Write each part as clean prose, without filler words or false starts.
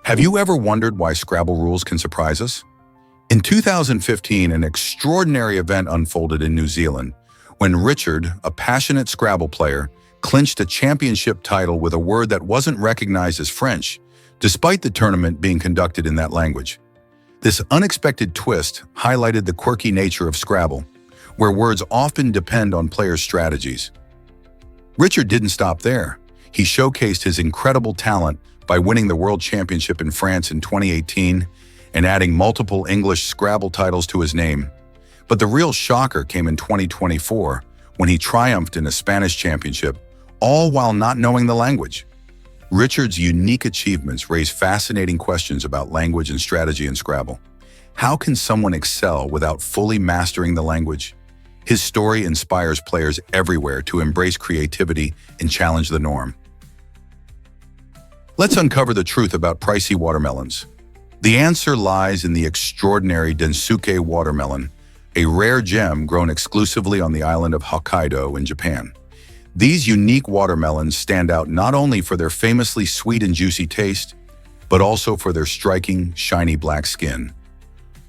Have you ever wondered why Scrabble rules can surprise us? In 2015, an extraordinary event unfolded in New Zealand when Richard, a passionate Scrabble player, clinched a championship title with a word that wasn't recognized as French, despite the tournament being conducted in that language. This unexpected twist highlighted the quirky nature of Scrabble, where words often depend on players' strategies. Richard didn't stop there. He showcased his incredible talent by winning the World Championship in France in 2018 and adding multiple English Scrabble titles to his name. But the real shocker came in 2024 when he triumphed in a Spanish championship, all while not knowing the language. Richard's unique achievements raise fascinating questions about language and strategy in Scrabble. How can someone excel without fully mastering the language? His story inspires players everywhere to embrace creativity and challenge the norm. Let's uncover the truth about pricey watermelons. The answer lies in the extraordinary Densuk watermelon, a rare gem grown exclusively on the island of Hokkaido in Japan. These unique watermelons stand out not only for their famously sweet and juicy taste, but also for their striking, shiny black skin.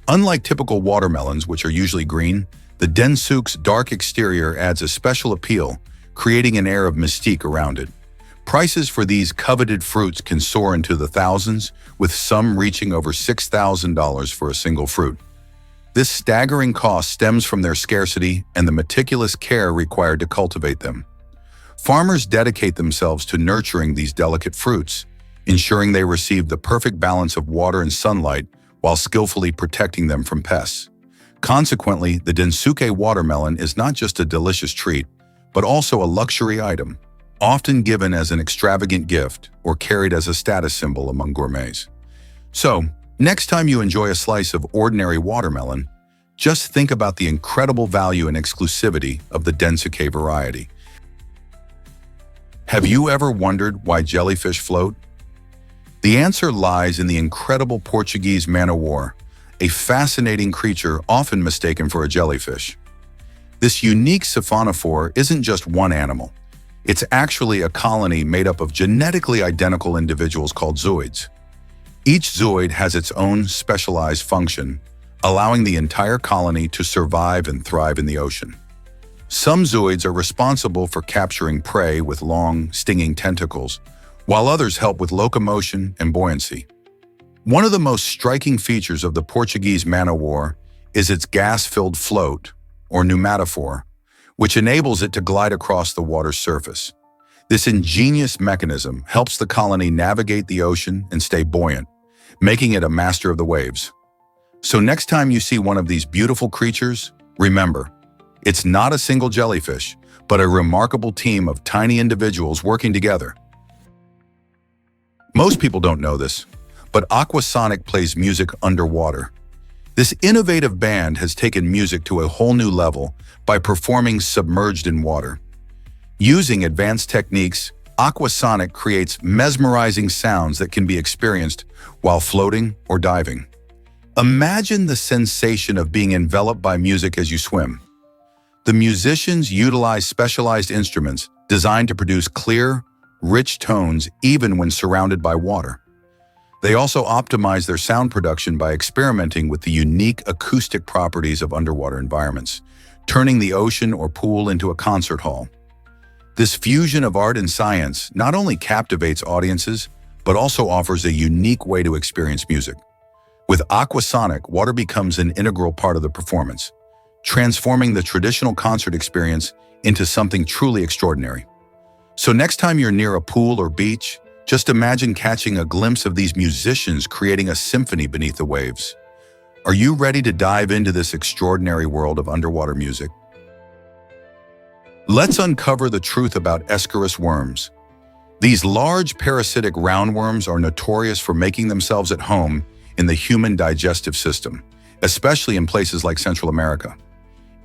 Unlike typical watermelons, which are usually green, the Densuk's dark exterior adds a special appeal, creating an air of mystique around it. Prices for these coveted fruits can soar into the thousands, with some reaching over $6,000 for a single fruit. This staggering cost stems from their scarcity and the meticulous care required to cultivate them. Farmers dedicate themselves to nurturing these delicate fruits, ensuring they receive the perfect balance of water and sunlight while skillfully protecting them from pests. Consequently, the Densuk watermelon is not just a delicious treat, but also a luxury item, often given as an extravagant gift or carried as a status symbol among gourmets. So, next time you enjoy a slice of ordinary watermelon, just think about the incredible value and exclusivity of the Densuk variety. Have you ever wondered why jellyfish float? The answer lies in the incredible Portuguese man-o'-war, a fascinating creature often mistaken for a jellyfish. This unique siphonophore isn't just one animal. It's actually a colony made up of genetically identical individuals called zooids. Each zooid has its own specialized function, allowing the entire colony to survive and thrive in the ocean. Some zooids are responsible for capturing prey with long, stinging tentacles, while others help with locomotion and buoyancy. One of the most striking features of the Portuguese man-o'-war is its gas-filled float, or pneumatophore, which enables it to glide across the water's surface. This ingenious mechanism helps the colony navigate the ocean and stay buoyant, making it a master of the waves. So next time you see one of these beautiful creatures, remember, it's not a single jellyfish, but a remarkable team of tiny individuals working together. Most people don't know this, but Aquasonic plays music underwater. This innovative band has taken music to a whole new level by performing submerged in water. Using advanced techniques, Aquasonic creates mesmerizing sounds that can be experienced while floating or diving. Imagine the sensation of being enveloped by music as you swim. The musicians utilize specialized instruments designed to produce clear, rich tones even when surrounded by water. They also optimize their sound production by experimenting with the unique acoustic properties of underwater environments, turning the ocean or pool into a concert hall. This fusion of art and science not only captivates audiences, but also offers a unique way to experience music. With Aquasonic, water becomes an integral part of the performance, transforming the traditional concert experience into something truly extraordinary. So next time you're near a pool or beach, just imagine catching a glimpse of these musicians creating a symphony beneath the waves. Are you ready to dive into this extraordinary world of underwater music? Let's uncover the truth about Escarus worms. These large parasitic roundworms are notorious for making themselves at home in the human digestive system, especially in places like Central America.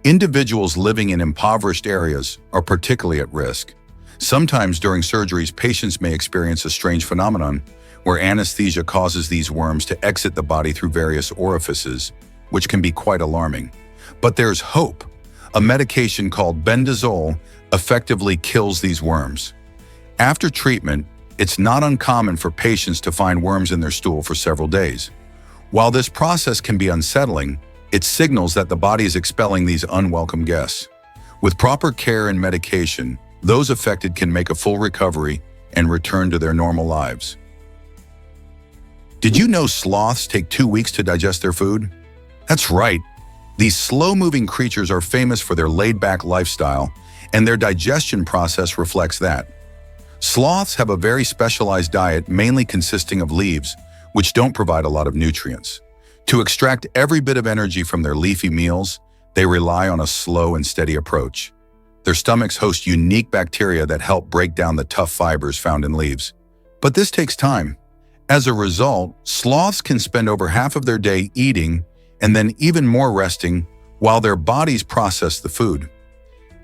Individuals living in impoverished areas are particularly at risk. Sometimes during surgeries, patients may experience a strange phenomenon where anesthesia causes these worms to exit the body through various orifices, which can be quite alarming. But there's hope. A medication called bendazole effectively kills these worms. After treatment, it's not uncommon for patients to find worms in their stool for several days. While this process can be unsettling, it signals that the body is expelling these unwelcome guests. With proper care and medication, those affected can make a full recovery and return to their normal lives. Did you know sloths take 2 weeks to digest their food? That's right. These slow-moving creatures are famous for their laid-back lifestyle, and their digestion process reflects that. Sloths have a very specialized diet mainly consisting of leaves, which don't provide a lot of nutrients. To extract every bit of energy from their leafy meals, they rely on a slow and steady approach. Their stomachs host unique bacteria that help break down the tough fibers found in leaves. But this takes time. As a result, sloths can spend over half of their day eating and then even more resting while their bodies process the food.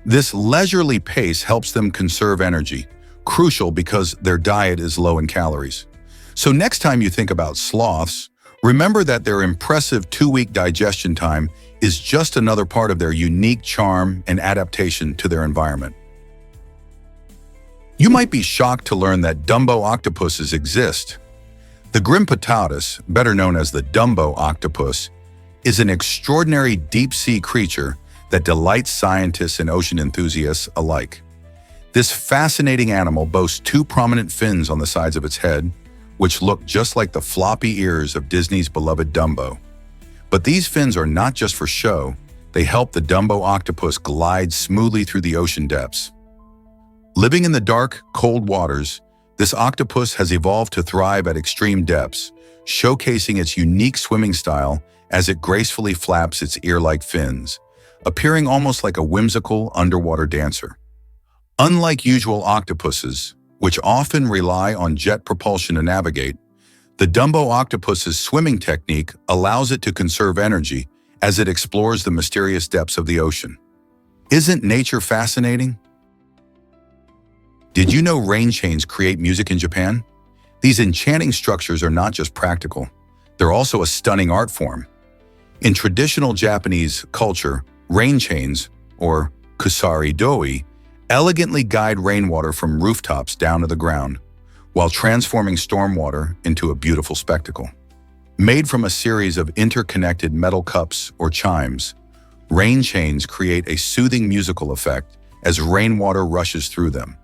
This leisurely pace helps them conserve energy, crucial because their diet is low in calories. So next time you think about sloths, remember that their impressive 2-week digestion time is just another part of their unique charm and adaptation to their environment. You might be shocked to learn that Dumbo octopuses exist. The Grimpetatus, better known as the Dumbo octopus, is an extraordinary deep-sea creature that delights scientists and ocean enthusiasts alike. This fascinating animal boasts 2 prominent fins on the sides of its head, which look just like the floppy ears of Disney's beloved Dumbo. But these fins are not just for show, they help the Dumbo octopus glide smoothly through the ocean depths. Living in the dark, cold waters, this octopus has evolved to thrive at extreme depths, showcasing its unique swimming style as it gracefully flaps its ear-like fins, appearing almost like a whimsical underwater dancer. Unlike usual octopuses, which often rely on jet propulsion to navigate, the Dumbo octopus's swimming technique allows it to conserve energy as it explores the mysterious depths of the ocean. Isn't nature fascinating? Did you know rain chains create music in Japan? These enchanting structures are not just practical, they're also a stunning art form. In traditional Japanese culture, rain chains, or kusari doi, elegantly guide rainwater from rooftops down to the ground, while transforming stormwater into a beautiful spectacle. Made from a series of interconnected metal cups or chimes, rain chains create a soothing musical effect as rainwater rushes through them.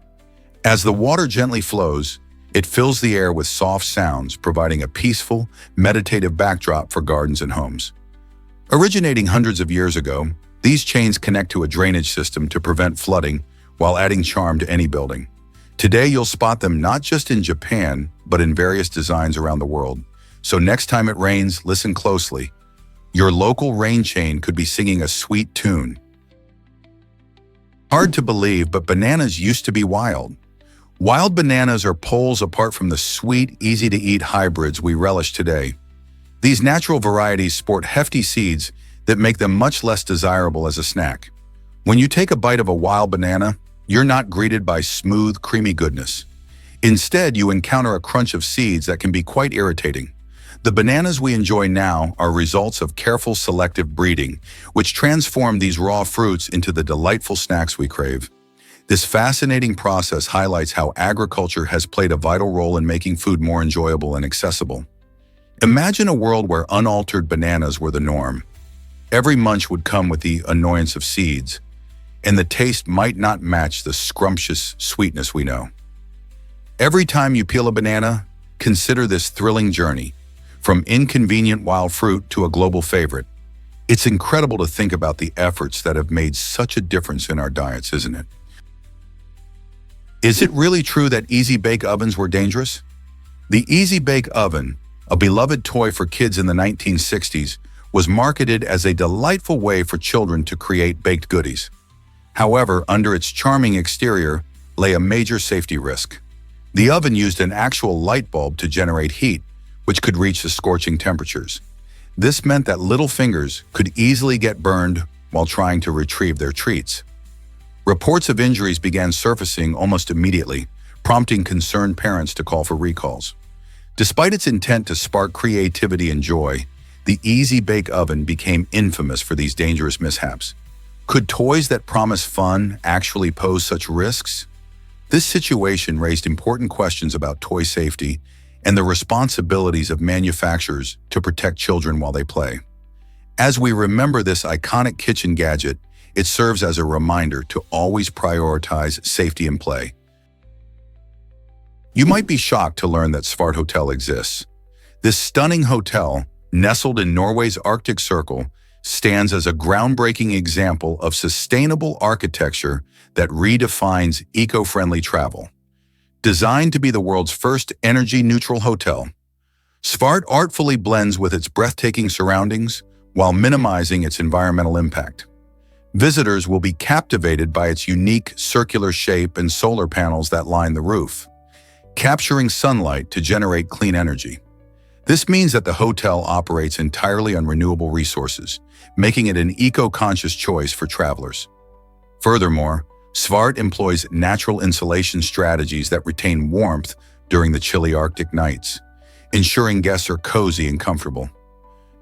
As the water gently flows, it fills the air with soft sounds, providing a peaceful, meditative backdrop for gardens and homes. Originating hundreds of years ago, these chains connect to a drainage system to prevent flooding while adding charm to any building. Today, you'll spot them not just in Japan, but in various designs around the world. So next time it rains, listen closely. Your local rain chain could be singing a sweet tune. Hard to believe, but bananas used to be wild. Wild bananas are poles apart from the sweet, easy-to-eat hybrids we relish today. These natural varieties sport hefty seeds that make them much less desirable as a snack. When you take a bite of a wild banana, you're not greeted by smooth, creamy goodness. Instead, you encounter a crunch of seeds that can be quite irritating. The bananas we enjoy now are results of careful selective breeding, which transform these raw fruits into the delightful snacks we crave. This fascinating process highlights how agriculture has played a vital role in making food more enjoyable and accessible. Imagine a world where unaltered bananas were the norm. Every munch would come with the annoyance of seeds, and the taste might not match the scrumptious sweetness we know. Every time you peel a banana, consider this thrilling journey, from inconvenient wild fruit to a global favorite. It's incredible to think about the efforts that have made such a difference in our diets, isn't it? Is it really true that Easy Bake Ovens were dangerous? The Easy Bake Oven, a beloved toy for kids in the 1960s, was marketed as a delightful way for children to create baked goodies. However, under its charming exterior lay a major safety risk. The oven used an actual light bulb to generate heat, which could reach the scorching temperatures. This meant that little fingers could easily get burned while trying to retrieve their treats. Reports of injuries began surfacing almost immediately, prompting concerned parents to call for recalls. Despite its intent to spark creativity and joy, the Easy Bake Oven became infamous for these dangerous mishaps. Could toys that promise fun actually pose such risks? This situation raised important questions about toy safety and the responsibilities of manufacturers to protect children while they play. As we remember this iconic kitchen gadget, it serves as a reminder to always prioritize safety in play. You might be shocked to learn that Svart Hotel exists. This stunning hotel, nestled in Norway's Arctic Circle, stands as a groundbreaking example of sustainable architecture that redefines eco-friendly travel. Designed to be the world's first energy-neutral hotel, Svart artfully blends with its breathtaking surroundings while minimizing its environmental impact. Visitors will be captivated by its unique circular shape and solar panels that line the roof, capturing sunlight to generate clean energy. This means that the hotel operates entirely on renewable resources, making it an eco-conscious choice for travelers. Furthermore, Svart employs natural insulation strategies that retain warmth during the chilly Arctic nights, ensuring guests are cozy and comfortable.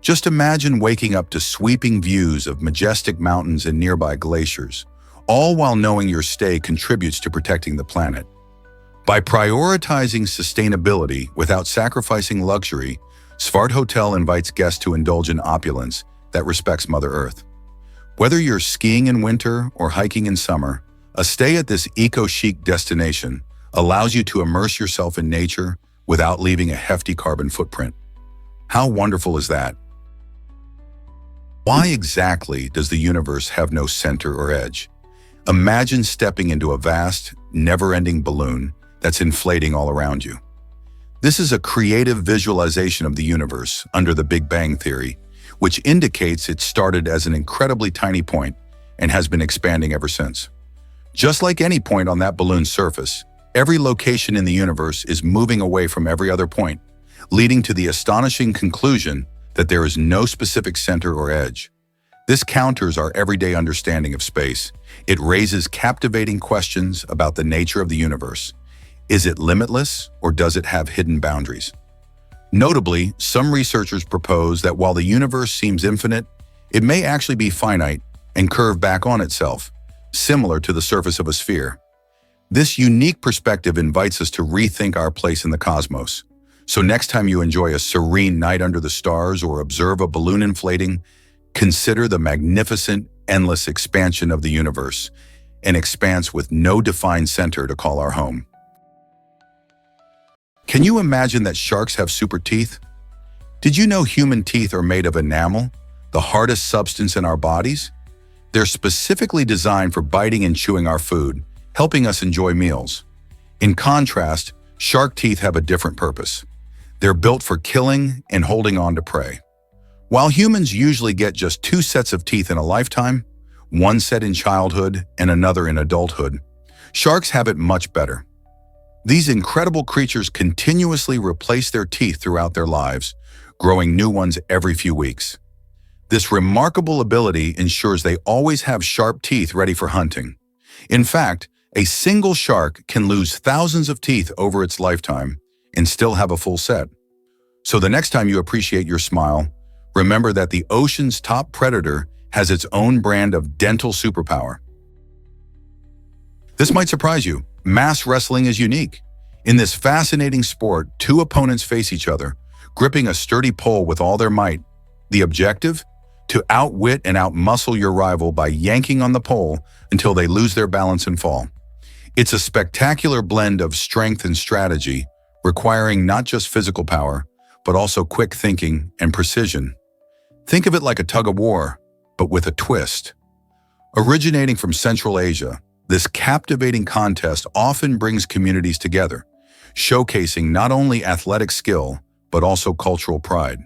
Just imagine waking up to sweeping views of majestic mountains and nearby glaciers, all while knowing your stay contributes to protecting the planet. By prioritizing sustainability without sacrificing luxury, Svart Hotel invites guests to indulge in opulence that respects Mother Earth. Whether you're skiing in winter or hiking in summer, a stay at this eco-chic destination allows you to immerse yourself in nature without leaving a hefty carbon footprint. How wonderful is that? Why exactly does the universe have no center or edge? Imagine stepping into a vast, never-ending balloon that's inflating all around you. This is a creative visualization of the universe under the Big Bang Theory, which indicates it started as an incredibly tiny point and has been expanding ever since. Just like any point on that balloon's surface, every location in the universe is moving away from every other point, leading to the astonishing conclusion that there is no specific center or edge. This counters our everyday understanding of space. It raises captivating questions about the nature of the universe. Is it limitless, or does it have hidden boundaries? Notably, some researchers propose that while the universe seems infinite, it may actually be finite and curve back on itself, similar to the surface of a sphere. This unique perspective invites us to rethink our place in the cosmos. So next time you enjoy a serene night under the stars or observe a balloon inflating, consider the magnificent, endless expansion of the universe, an expanse with no defined center to call our home. Can you imagine that sharks have super teeth? Did you know human teeth are made of enamel, the hardest substance in our bodies? They're specifically designed for biting and chewing our food, helping us enjoy meals. In contrast, shark teeth have a different purpose. They're built for killing and holding on to prey. While humans usually get just 2 sets of teeth in a lifetime, one set in childhood and another in adulthood, sharks have it much better. These incredible creatures continuously replace their teeth throughout their lives, growing new ones every few weeks. This remarkable ability ensures they always have sharp teeth ready for hunting. In fact, a single shark can lose thousands of teeth over its lifetime and still have a full set. So the next time you appreciate your smile, remember that the ocean's top predator has its own brand of dental superpower. This might surprise you. Mass wrestling is unique. In this fascinating sport, 2 opponents face each other, gripping a sturdy pole with all their might. The objective? To outwit and outmuscle your rival by yanking on the pole until they lose their balance and fall. It's a spectacular blend of strength and strategy, requiring not just physical power, but also quick thinking and precision. Think of it like a tug-of-war, but with a twist. Originating from Central Asia, this captivating contest often brings communities together, showcasing not only athletic skill, but also cultural pride.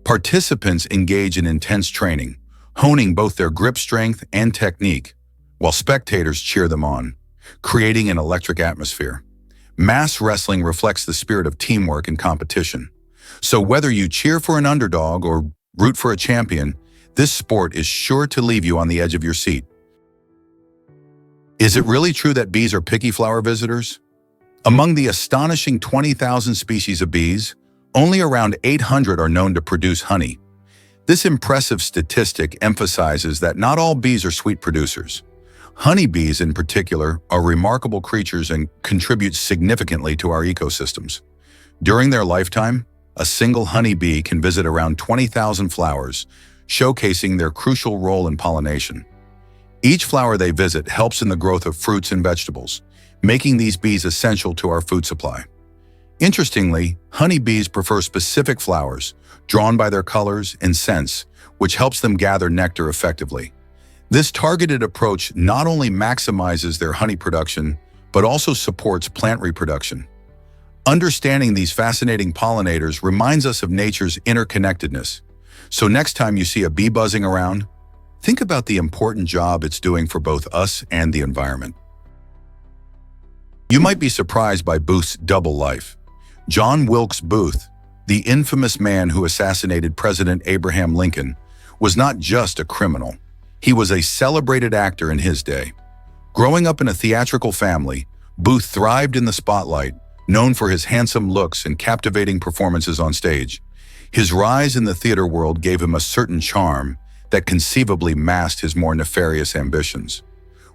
Participants engage in intense training, honing both their grip strength and technique, while spectators cheer them on, creating an electric atmosphere. Mass wrestling reflects the spirit of teamwork and competition. So whether you cheer for an underdog or root for a champion, this sport is sure to leave you on the edge of your seat. Is it really true that bees are picky flower visitors? Among the astonishing 20,000 species of bees, only around 800 are known to produce honey. This impressive statistic emphasizes that not all bees are sweet producers. Honeybees, in particular, are remarkable creatures and contribute significantly to our ecosystems. During their lifetime, a single honeybee can visit around 20,000 flowers, showcasing their crucial role in pollination. Each flower they visit helps in the growth of fruits and vegetables, making these bees essential to our food supply. Interestingly, honeybees prefer specific flowers, drawn by their colors and scents, which helps them gather nectar effectively. This targeted approach not only maximizes their honey production, but also supports plant reproduction. Understanding these fascinating pollinators reminds us of nature's interconnectedness. So next time you see a bee buzzing around, think about the important job it's doing for both us and the environment. You might be surprised by Booth's double life. John Wilkes Booth, the infamous man who assassinated President Abraham Lincoln, was not just a criminal. He was a celebrated actor in his day. Growing up in a theatrical family, Booth thrived in the spotlight, known for his handsome looks and captivating performances on stage. His rise in the theater world gave him a certain charm that conceivably masked his more nefarious ambitions.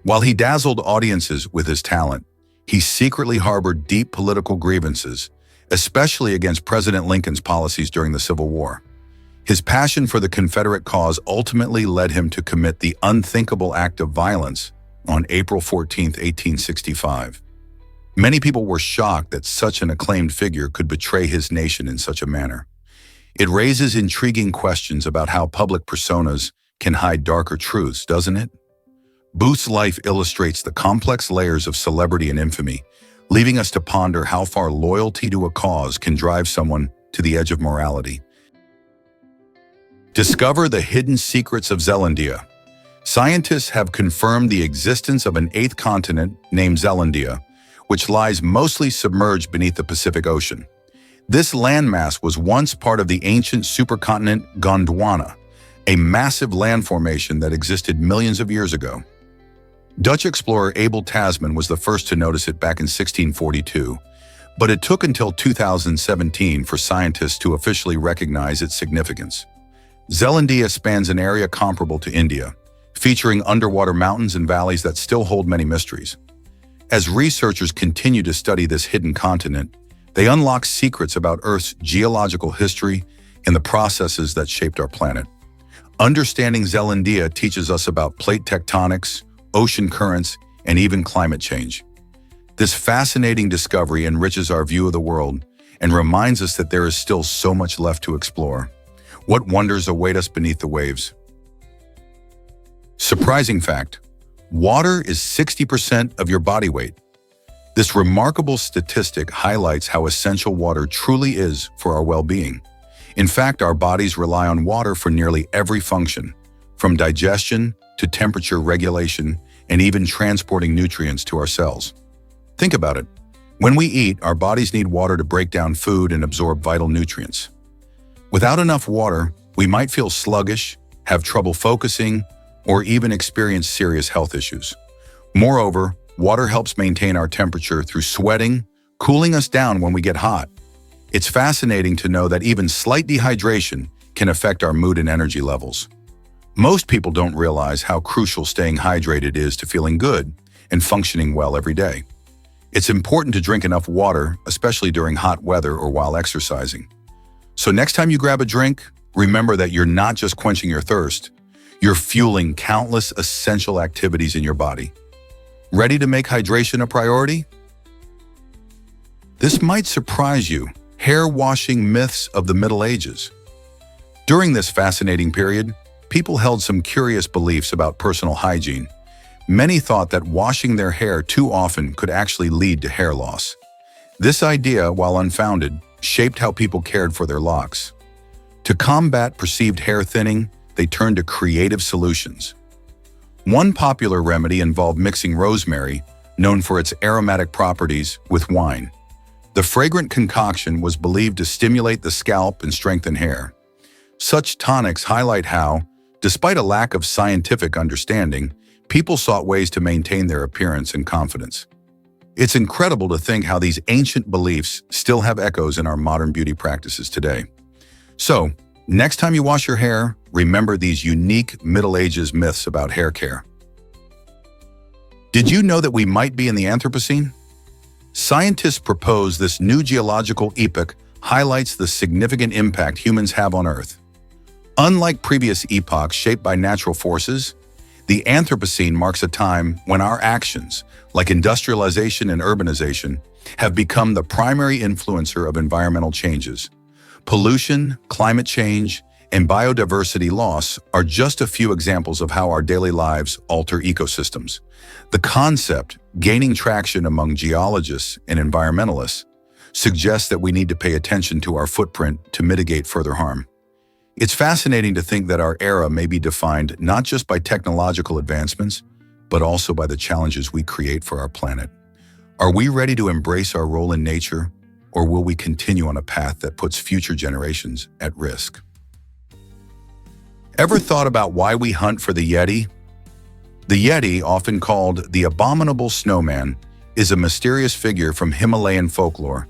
While he dazzled audiences with his talent, he secretly harbored deep political grievances, especially against President Lincoln's policies during the Civil War. His passion for the Confederate cause ultimately led him to commit the unthinkable act of violence on April 14, 1865. Many people were shocked that such an acclaimed figure could betray his nation in such a manner. It raises intriguing questions about how public personas can hide darker truths, doesn't it? Booth's life illustrates the complex layers of celebrity and infamy, leaving us to ponder how far loyalty to a cause can drive someone to the edge of morality. Discover the hidden secrets of Zelandia. Scientists have confirmed the existence of an eighth continent named Zelandia, which lies mostly submerged beneath the Pacific Ocean. This landmass was once part of the ancient supercontinent Gondwana, a massive land formation that existed millions of years ago. Dutch explorer Abel Tasman was the first to notice it back in 1642, but it took until 2017 for scientists to officially recognize its significance. Zelandia spans an area comparable to India, featuring underwater mountains and valleys that still hold many mysteries. As researchers continue to study this hidden continent, they unlock secrets about Earth's geological history and the processes that shaped our planet. Understanding Zelandia teaches us about plate tectonics, ocean currents, and even climate change. This fascinating discovery enriches our view of the world and reminds us that there is still so much left to explore. What wonders await us beneath the waves? Surprising fact: water is 60% of your body weight. This remarkable statistic highlights how essential water truly is for our well-being. In fact, our bodies rely on water for nearly every function, from digestion to temperature regulation and even transporting nutrients to our cells. Think about it. When we eat, our bodies need water to break down food and absorb vital nutrients. Without enough water, we might feel sluggish, have trouble focusing, or even experience serious health issues. Moreover, water helps maintain our temperature through sweating, cooling us down when we get hot. It's fascinating to know that even slight dehydration can affect our mood and energy levels. Most people don't realize how crucial staying hydrated is to feeling good and functioning well every day. It's important to drink enough water, especially during hot weather or while exercising. So next time you grab a drink, remember that you're not just quenching your thirst, you're fueling countless essential activities in your body. Ready to make hydration a priority? This might surprise you: hair washing myths of the Middle Ages. During this fascinating period, people held some curious beliefs about personal hygiene. Many thought that washing their hair too often could actually lead to hair loss. This idea, while unfounded, shaped how people cared for their locks. To combat perceived hair thinning, they turned to creative solutions. One popular remedy involved mixing rosemary, known for its aromatic properties, with wine. The fragrant concoction was believed to stimulate the scalp and strengthen hair. Such tonics highlight how, despite a lack of scientific understanding, people sought ways to maintain their appearance and confidence. It's incredible to think how these ancient beliefs still have echoes in our modern beauty practices today. So, next time you wash your hair, remember these unique Middle Ages myths about hair care. Did you know that we might be in the Anthropocene? Scientists propose this new geological epoch highlights the significant impact humans have on Earth. Unlike previous epochs shaped by natural forces, the Anthropocene marks a time when our actions, like industrialization and urbanization, have become the primary influencer of environmental changes. Pollution, climate change, and biodiversity loss are just a few examples of how our daily lives alter ecosystems. The concept, gaining traction among geologists and environmentalists, suggests that we need to pay attention to our footprint to mitigate further harm. It's fascinating to think that our era may be defined not just by technological advancements, but also by the challenges we create for our planet. Are we ready to embrace our role in nature, or will we continue on a path that puts future generations at risk? Ever thought about why we hunt for the Yeti? The Yeti, often called the abominable snowman, is a mysterious figure from Himalayan folklore,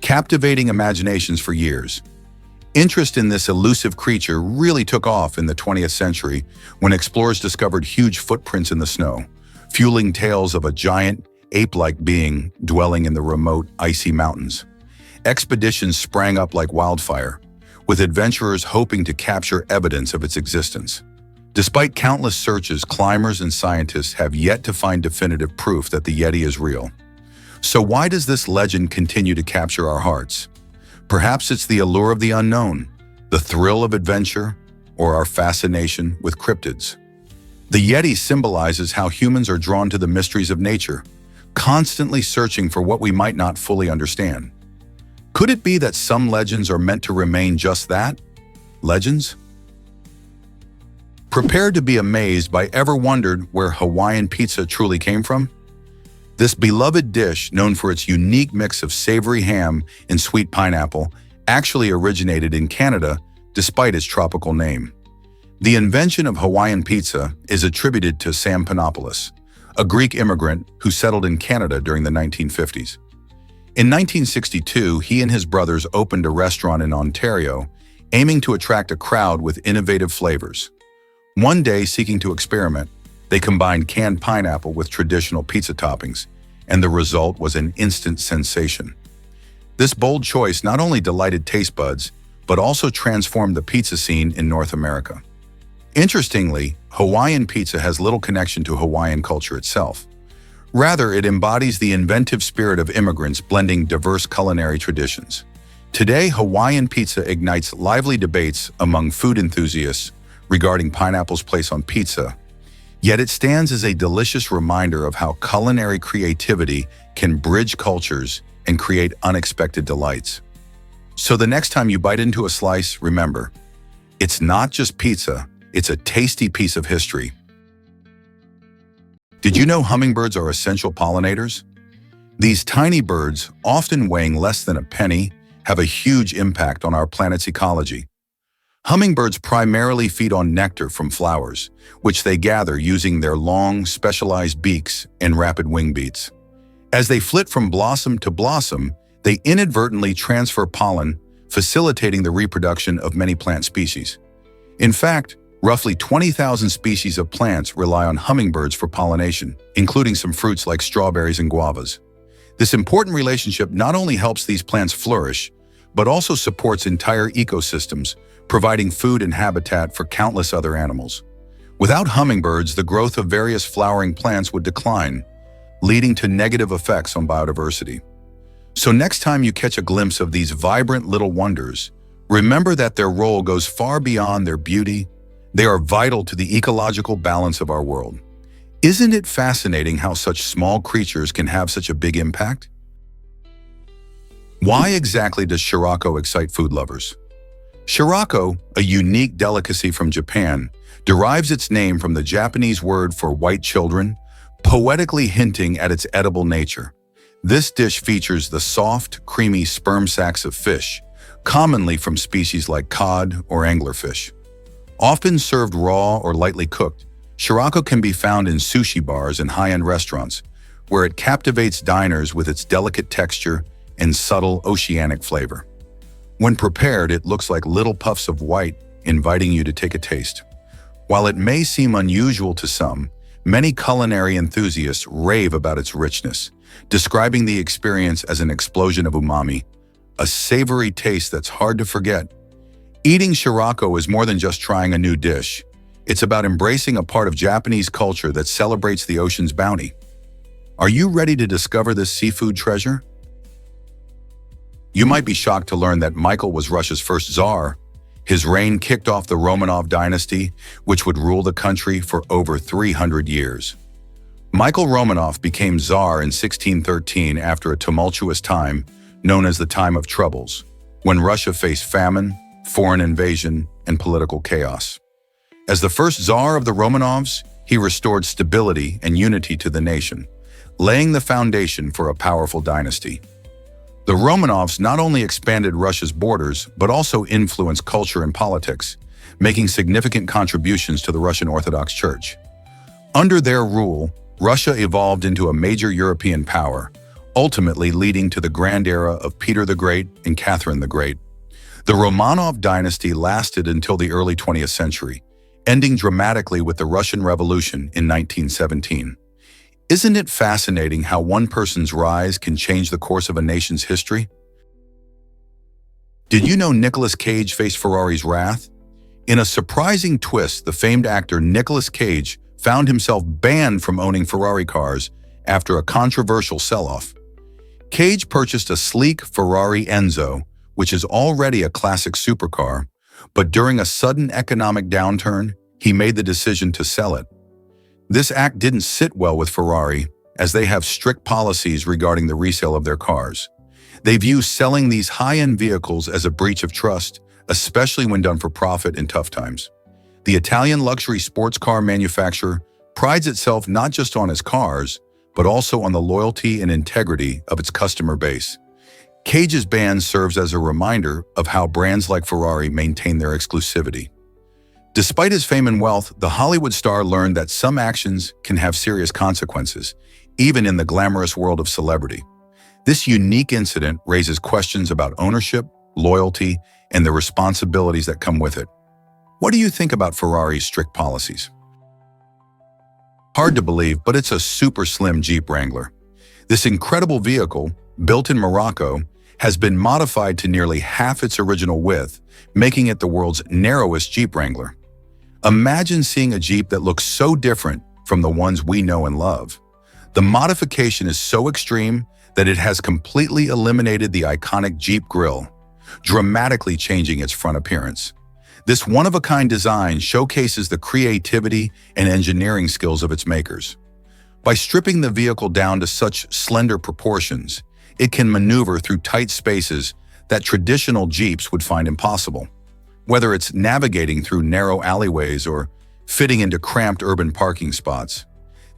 captivating imaginations for years. Interest in this elusive creature really took off in the 20th century when explorers discovered huge footprints in the snow, fueling tales of a giant, ape-like being dwelling in the remote, icy mountains. Expeditions sprang up like wildfire, with adventurers hoping to capture evidence of its existence. Despite countless searches, climbers and scientists have yet to find definitive proof that the Yeti is real. So why does this legend continue to capture our hearts? Perhaps it's the allure of the unknown, the thrill of adventure, or our fascination with cryptids. The Yeti symbolizes how humans are drawn to the mysteries of nature, constantly searching for what we might not fully understand. Could it be that some legends are meant to remain just that? Legends? Prepared to be amazed by ever wondered where Hawaiian pizza truly came from? This beloved dish, known for its unique mix of savory ham and sweet pineapple, actually originated in Canada despite its tropical name. The invention of Hawaiian pizza is attributed to Sam Panopoulos, a Greek immigrant who settled in Canada during the 1950s. In 1962, he and his brothers opened a restaurant in Ontario, aiming to attract a crowd with innovative flavors. One day, seeking to experiment, they combined canned pineapple with traditional pizza toppings, and the result was an instant sensation. This bold choice not only delighted taste buds, but also transformed the pizza scene in North America. Interestingly, Hawaiian pizza has little connection to Hawaiian culture itself. Rather, it embodies the inventive spirit of immigrants blending diverse culinary traditions. Today, Hawaiian pizza ignites lively debates among food enthusiasts regarding pineapple's place on pizza, yet it stands as a delicious reminder of how culinary creativity can bridge cultures and create unexpected delights. So the next time you bite into a slice, remember, it's not just pizza, it's a tasty piece of history. Did you know hummingbirds are essential pollinators? These tiny birds, often weighing less than a penny, have a huge impact on our planet's ecology. Hummingbirds primarily feed on nectar from flowers, which they gather using their long, specialized beaks and rapid wing beats. As they flit from blossom to blossom, they inadvertently transfer pollen, facilitating the reproduction of many plant species. In fact, roughly 20,000 species of plants rely on hummingbirds for pollination, including some fruits like strawberries and guavas. This important relationship not only helps these plants flourish, but also supports entire ecosystems, providing food and habitat for countless other animals. Without hummingbirds, the growth of various flowering plants would decline, leading to negative effects on biodiversity. So next time you catch a glimpse of these vibrant little wonders, remember that their role goes far beyond their beauty. They are vital to the ecological balance of our world. Isn't it fascinating how such small creatures can have such a big impact? Why exactly does Shirako excite food lovers? Shirako, a unique delicacy from Japan, derives its name from the Japanese word for white children, poetically hinting at its edible nature. This dish features the soft, creamy sperm sacs of fish, commonly from species like cod or anglerfish. Often served raw or lightly cooked, Shirako can be found in sushi bars and high-end restaurants, where it captivates diners with its delicate texture and subtle oceanic flavor. When prepared, it looks like little puffs of white, inviting you to take a taste. While it may seem unusual to some, Many culinary enthusiasts rave about its richness, describing the experience as an explosion of umami, a savory taste that's hard to forget. Eating Shirako is more than just trying a new dish. It's about embracing a part of Japanese culture that celebrates the ocean's bounty. Are you ready to discover this seafood treasure? You might be shocked to learn that Michael was Russia's first Tsar. His reign kicked off the Romanov dynasty, which would rule the country for over 300 years. Michael Romanov became Tsar in 1613 after a tumultuous time known as the Time of Troubles, when Russia faced famine, foreign invasion, and political chaos. As the first Tsar of the Romanovs, he restored stability and unity to the nation, laying the foundation for a powerful dynasty. The Romanovs not only expanded Russia's borders, but also influenced culture and politics, making significant contributions to the Russian Orthodox Church. Under their rule, Russia evolved into a major European power, ultimately leading to the Grand Era of Peter the Great and Catherine the Great. The Romanov dynasty lasted until the early 20th century, ending dramatically with the Russian Revolution in 1917. Isn't it fascinating how one person's rise can change the course of a nation's history? Did you know Nicolas Cage faced Ferrari's wrath? In a surprising twist, the famed actor Nicolas Cage found himself banned from owning Ferrari cars after a controversial sell-off. Cage purchased a sleek Ferrari Enzo, which is already a classic supercar, but during a sudden economic downturn, he made the decision to sell it. This act didn't sit well with Ferrari, as they have strict policies regarding the resale of their cars. They view selling these high-end vehicles as a breach of trust, especially when done for profit in tough times. The Italian luxury sports car manufacturer prides itself not just on its cars, but also on the loyalty and integrity of its customer base. Cage's ban serves as a reminder of how brands like Ferrari maintain their exclusivity. Despite his fame and wealth, the Hollywood star learned that some actions can have serious consequences, even in the glamorous world of celebrity. This unique incident raises questions about ownership, loyalty, and the responsibilities that come with it. What do you think about Ferrari's strict policies? Hard to believe, but it's a super slim Jeep Wrangler. This incredible vehicle, built in Morocco, has been modified to nearly half its original width, making it the world's narrowest Jeep Wrangler. Imagine seeing a Jeep that looks so different from the ones we know and love. The modification is so extreme that it has completely eliminated the iconic Jeep grille, dramatically changing its front appearance. This one-of-a-kind design showcases the creativity and engineering skills of its makers. By stripping the vehicle down to such slender proportions, it can maneuver through tight spaces that traditional Jeeps would find impossible. Whether it's navigating through narrow alleyways or fitting into cramped urban parking spots,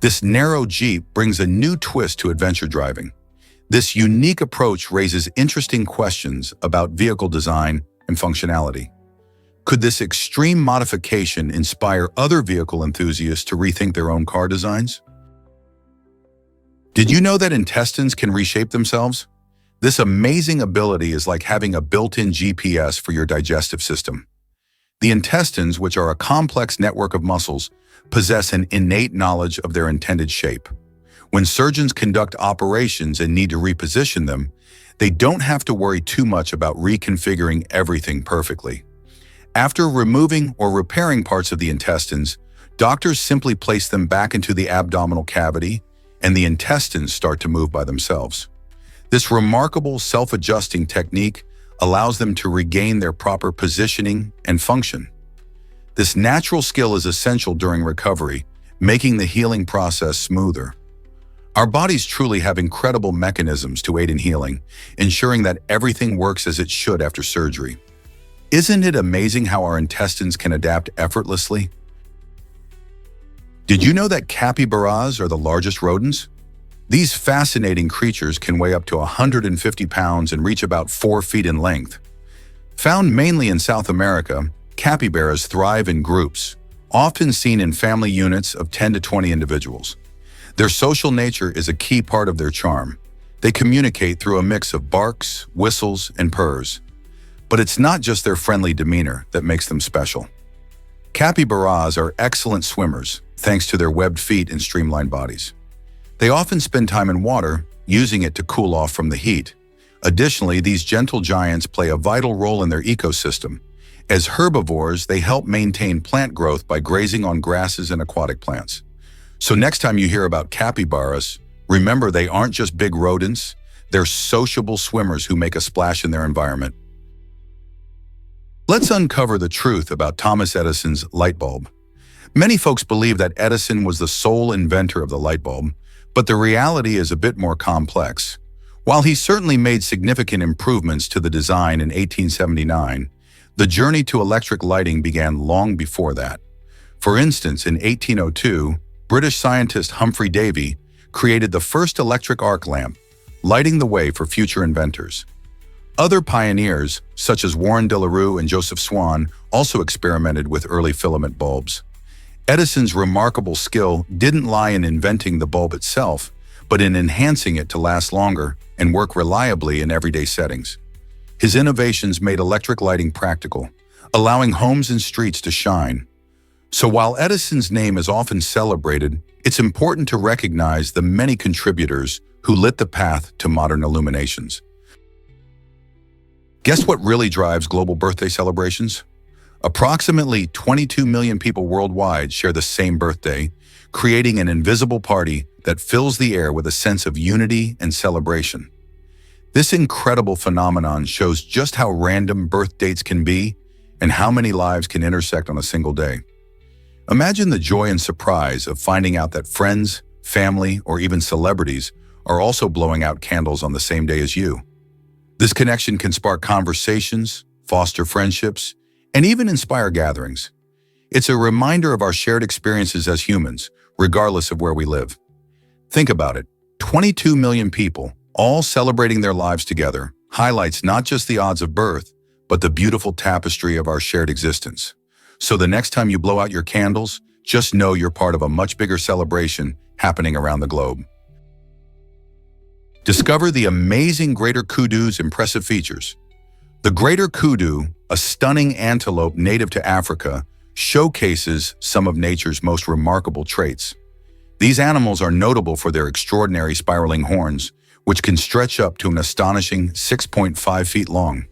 this narrow Jeep brings a new twist to adventure driving. This unique approach raises interesting questions about vehicle design and functionality. Could this extreme modification inspire other vehicle enthusiasts to rethink their own car designs? Did you know that intestines can reshape themselves? This amazing ability is like having a built-in GPS for your digestive system. The intestines, which are a complex network of muscles, possess an innate knowledge of their intended shape. When surgeons conduct operations and need to reposition them, they don't have to worry too much about reconfiguring everything perfectly. After removing or repairing parts of the intestines, doctors simply place them back into the abdominal cavity, and the intestines start to move by themselves. This remarkable self-adjusting technique allows them to regain their proper positioning and function. This natural skill is essential during recovery, making the healing process smoother. Our bodies truly have incredible mechanisms to aid in healing, ensuring that everything works as it should after surgery. Isn't it amazing how our intestines can adapt effortlessly? Did you know that capybaras are the largest rodents? These fascinating creatures can weigh up to 150 pounds and reach about 4 feet in length. Found mainly in South America, capybaras thrive in groups, often seen in family units of 10 to 20 individuals. Their social nature is a key part of their charm. They communicate through a mix of barks, whistles, and purrs. But it's not just their friendly demeanor that makes them special. Capybaras are excellent swimmers, thanks to their webbed feet and streamlined bodies. They often spend time in water, using it to cool off from the heat. Additionally, these gentle giants play a vital role in their ecosystem. As herbivores, they help maintain plant growth by grazing on grasses and aquatic plants. So next time you hear about capybaras, remember they aren't just big rodents, they're sociable swimmers who make a splash in their environment. Let's uncover the truth about Thomas Edison's light bulb. Many folks believe that Edison was the sole inventor of the light bulb, but the reality is a bit more complex. While he certainly made significant improvements to the design in 1879, the journey to electric lighting began long before that. For instance, in 1802, British scientist Humphrey Davy created the first electric arc lamp, lighting the way for future inventors. Other pioneers, such as Warren de la Rue and Joseph Swan, also experimented with early filament bulbs. Edison's remarkable skill didn't lie in inventing the bulb itself, but in enhancing it to last longer and work reliably in everyday settings. His innovations made electric lighting practical, allowing homes and streets to shine. So while Edison's name is often celebrated, it's important to recognize the many contributors who lit the path to modern illuminations. Guess what really drives global birthday celebrations? Approximately 22 million people worldwide share the same birthday, creating an invisible party that fills the air with a sense of unity and celebration. This incredible phenomenon shows just how random birth dates can be and how many lives can intersect on a single day. Imagine the joy and surprise of finding out that friends, family, or even celebrities are also blowing out candles on the same day as you. This connection can spark conversations, foster friendships, and even inspire gatherings. It's a reminder of our shared experiences as humans, regardless of where we live. Think about it, 22 million people, all celebrating their lives together, highlights not just the odds of birth, but the beautiful tapestry of our shared existence. So the next time you blow out your candles, just know you're part of a much bigger celebration happening around the globe. Discover the amazing greater kudu's impressive features. The greater kudu, a stunning antelope native to Africa, showcases some of nature's most remarkable traits. These animals are notable for their extraordinary spiraling horns, which can stretch up to an astonishing 6.5 feet long.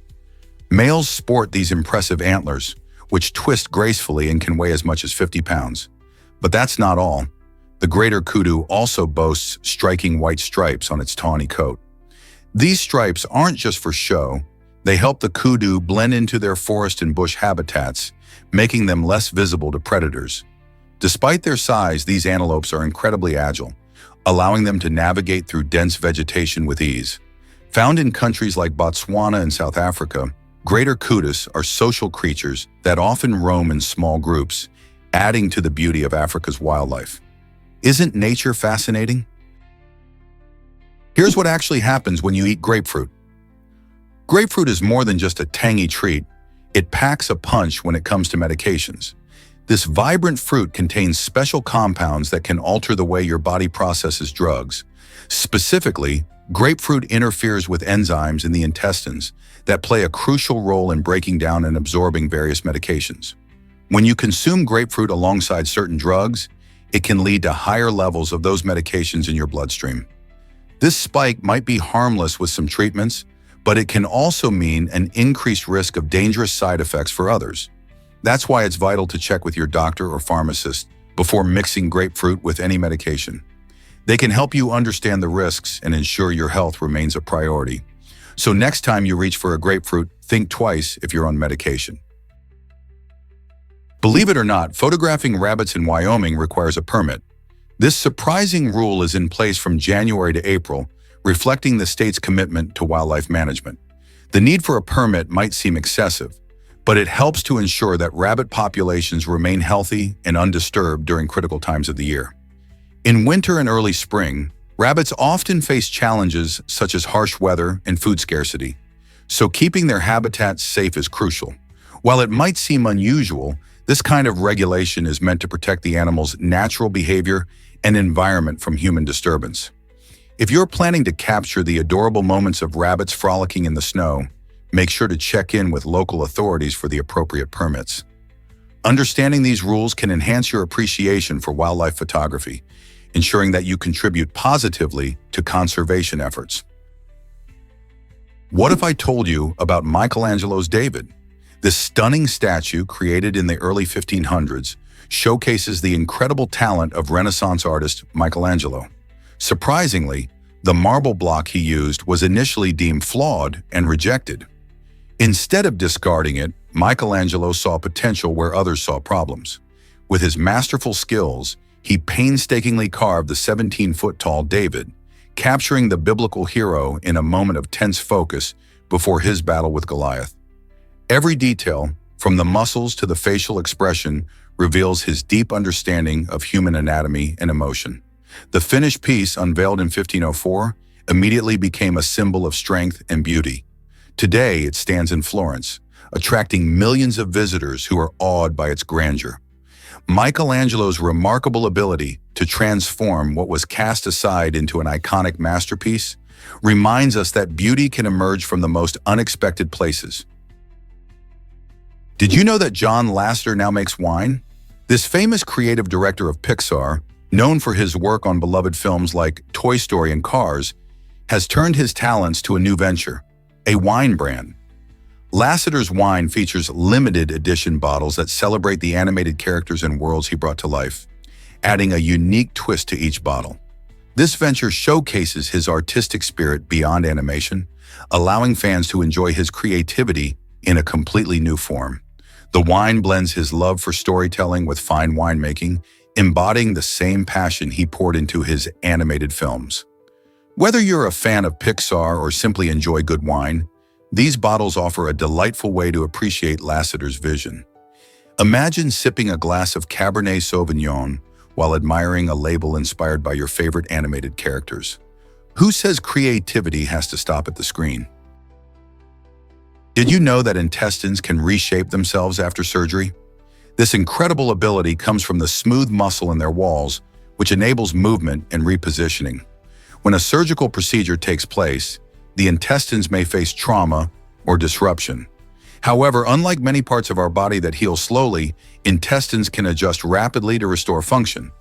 Males sport these impressive antlers, which twist gracefully and can weigh as much as 50 pounds. But that's not all. The greater kudu also boasts striking white stripes on its tawny coat. These stripes aren't just for show. They help the kudu blend into their forest and bush habitats, making them less visible to predators. Despite their size, these antelopes are incredibly agile, allowing them to navigate through dense vegetation with ease. Found in countries like Botswana and South Africa, greater kudus are social creatures that often roam in small groups, adding to the beauty of Africa's wildlife. Isn't nature fascinating? Here's what actually happens when you eat grapefruit. Grapefruit is more than just a tangy treat. It packs a punch when it comes to medications. This vibrant fruit contains special compounds that can alter the way your body processes drugs. Specifically, grapefruit interferes with enzymes in the intestines that play a crucial role in breaking down and absorbing various medications. When you consume grapefruit alongside certain drugs, it can lead to higher levels of those medications in your bloodstream. This spike might be harmless with some treatments, but it can also mean an increased risk of dangerous side effects for others. That's why it's vital to check with your doctor or pharmacist before mixing grapefruit with any medication. They can help you understand the risks and ensure your health remains a priority. So next time you reach for a grapefruit, think twice if you're on medication. Believe it or not, photographing rabbits in Wyoming requires a permit. This surprising rule is in place from January to April, reflecting the state's commitment to wildlife management. The need for a permit might seem excessive, but it helps to ensure that rabbit populations remain healthy and undisturbed during critical times of the year. In winter and early spring, rabbits often face challenges such as harsh weather and food scarcity, so keeping their habitats safe is crucial. While it might seem unusual, this kind of regulation is meant to protect the animal's natural behavior and environment from human disturbance. If you're planning to capture the adorable moments of rabbits frolicking in the snow, make sure to check in with local authorities for the appropriate permits. Understanding these rules can enhance your appreciation for wildlife photography, ensuring that you contribute positively to conservation efforts. What if I told you about Michelangelo's David? This stunning statue, created in the early 1500s, showcases the incredible talent of Renaissance artist Michelangelo. Surprisingly, the marble block he used was initially deemed flawed and rejected. Instead of discarding it, Michelangelo saw potential where others saw problems. With his masterful skills, he painstakingly carved the 17-foot-tall David, capturing the biblical hero in a moment of tense focus before his battle with Goliath. Every detail, from the muscles to the facial expression, reveals his deep understanding of human anatomy and emotion. The finished piece, unveiled in 1504, immediately became a symbol of strength and beauty. Today, it stands in Florence, attracting millions of visitors who are awed by its grandeur. Michelangelo's remarkable ability to transform what was cast aside into an iconic masterpiece reminds us that beauty can emerge from the most unexpected places. Did you know that John Lasseter now makes wine? This famous creative director of Pixar, known for his work on beloved films like Toy Story and Cars, has turned his talents to a new venture, a wine brand. Lasseter's wine features limited edition bottles that celebrate the animated characters and worlds he brought to life, adding a unique twist to each bottle. This venture showcases his artistic spirit beyond animation, allowing fans to enjoy his creativity in a completely new form. The wine blends his love for storytelling with fine winemaking, embodying the same passion he poured into his animated films. Whether you're a fan of Pixar or simply enjoy good wine, these bottles offer a delightful way to appreciate Lasseter's vision. Imagine sipping a glass of Cabernet Sauvignon while admiring a label inspired by your favorite animated characters. Who says creativity has to stop at the screen? Did you know that intestines can reshape themselves after surgery? This incredible ability comes from the smooth muscle in their walls, which enables movement and repositioning. When a surgical procedure takes place, the intestines may face trauma or disruption. However, unlike many parts of our body that heal slowly, intestines can adjust rapidly to restore function.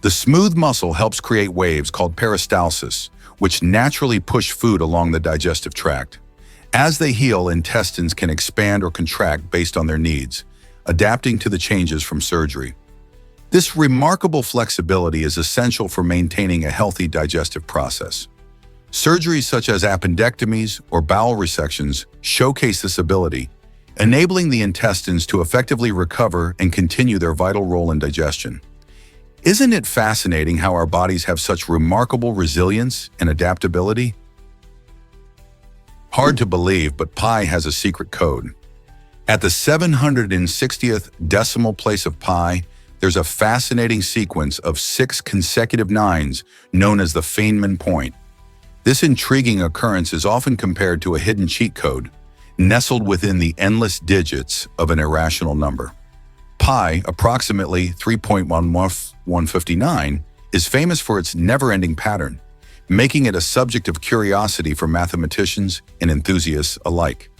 The smooth muscle helps create waves called peristalsis, which naturally push food along the digestive tract. As they heal, intestines can expand or contract based on their needs, adapting to the changes from surgery. This remarkable flexibility is essential for maintaining a healthy digestive process. Surgeries such as appendectomies or bowel resections showcase this ability, enabling the intestines to effectively recover and continue their vital role in digestion. Isn't it fascinating how our bodies have such remarkable resilience and adaptability? Hard to believe, but pi has a secret code. At the 760th decimal place of pi, there's a fascinating sequence of 6 consecutive nines known as the Feynman point. This intriguing occurrence is often compared to a hidden cheat code, nestled within the endless digits of an irrational number. Pi, approximately 3.1159, is famous for its never-ending pattern, making it a subject of curiosity for mathematicians and enthusiasts alike.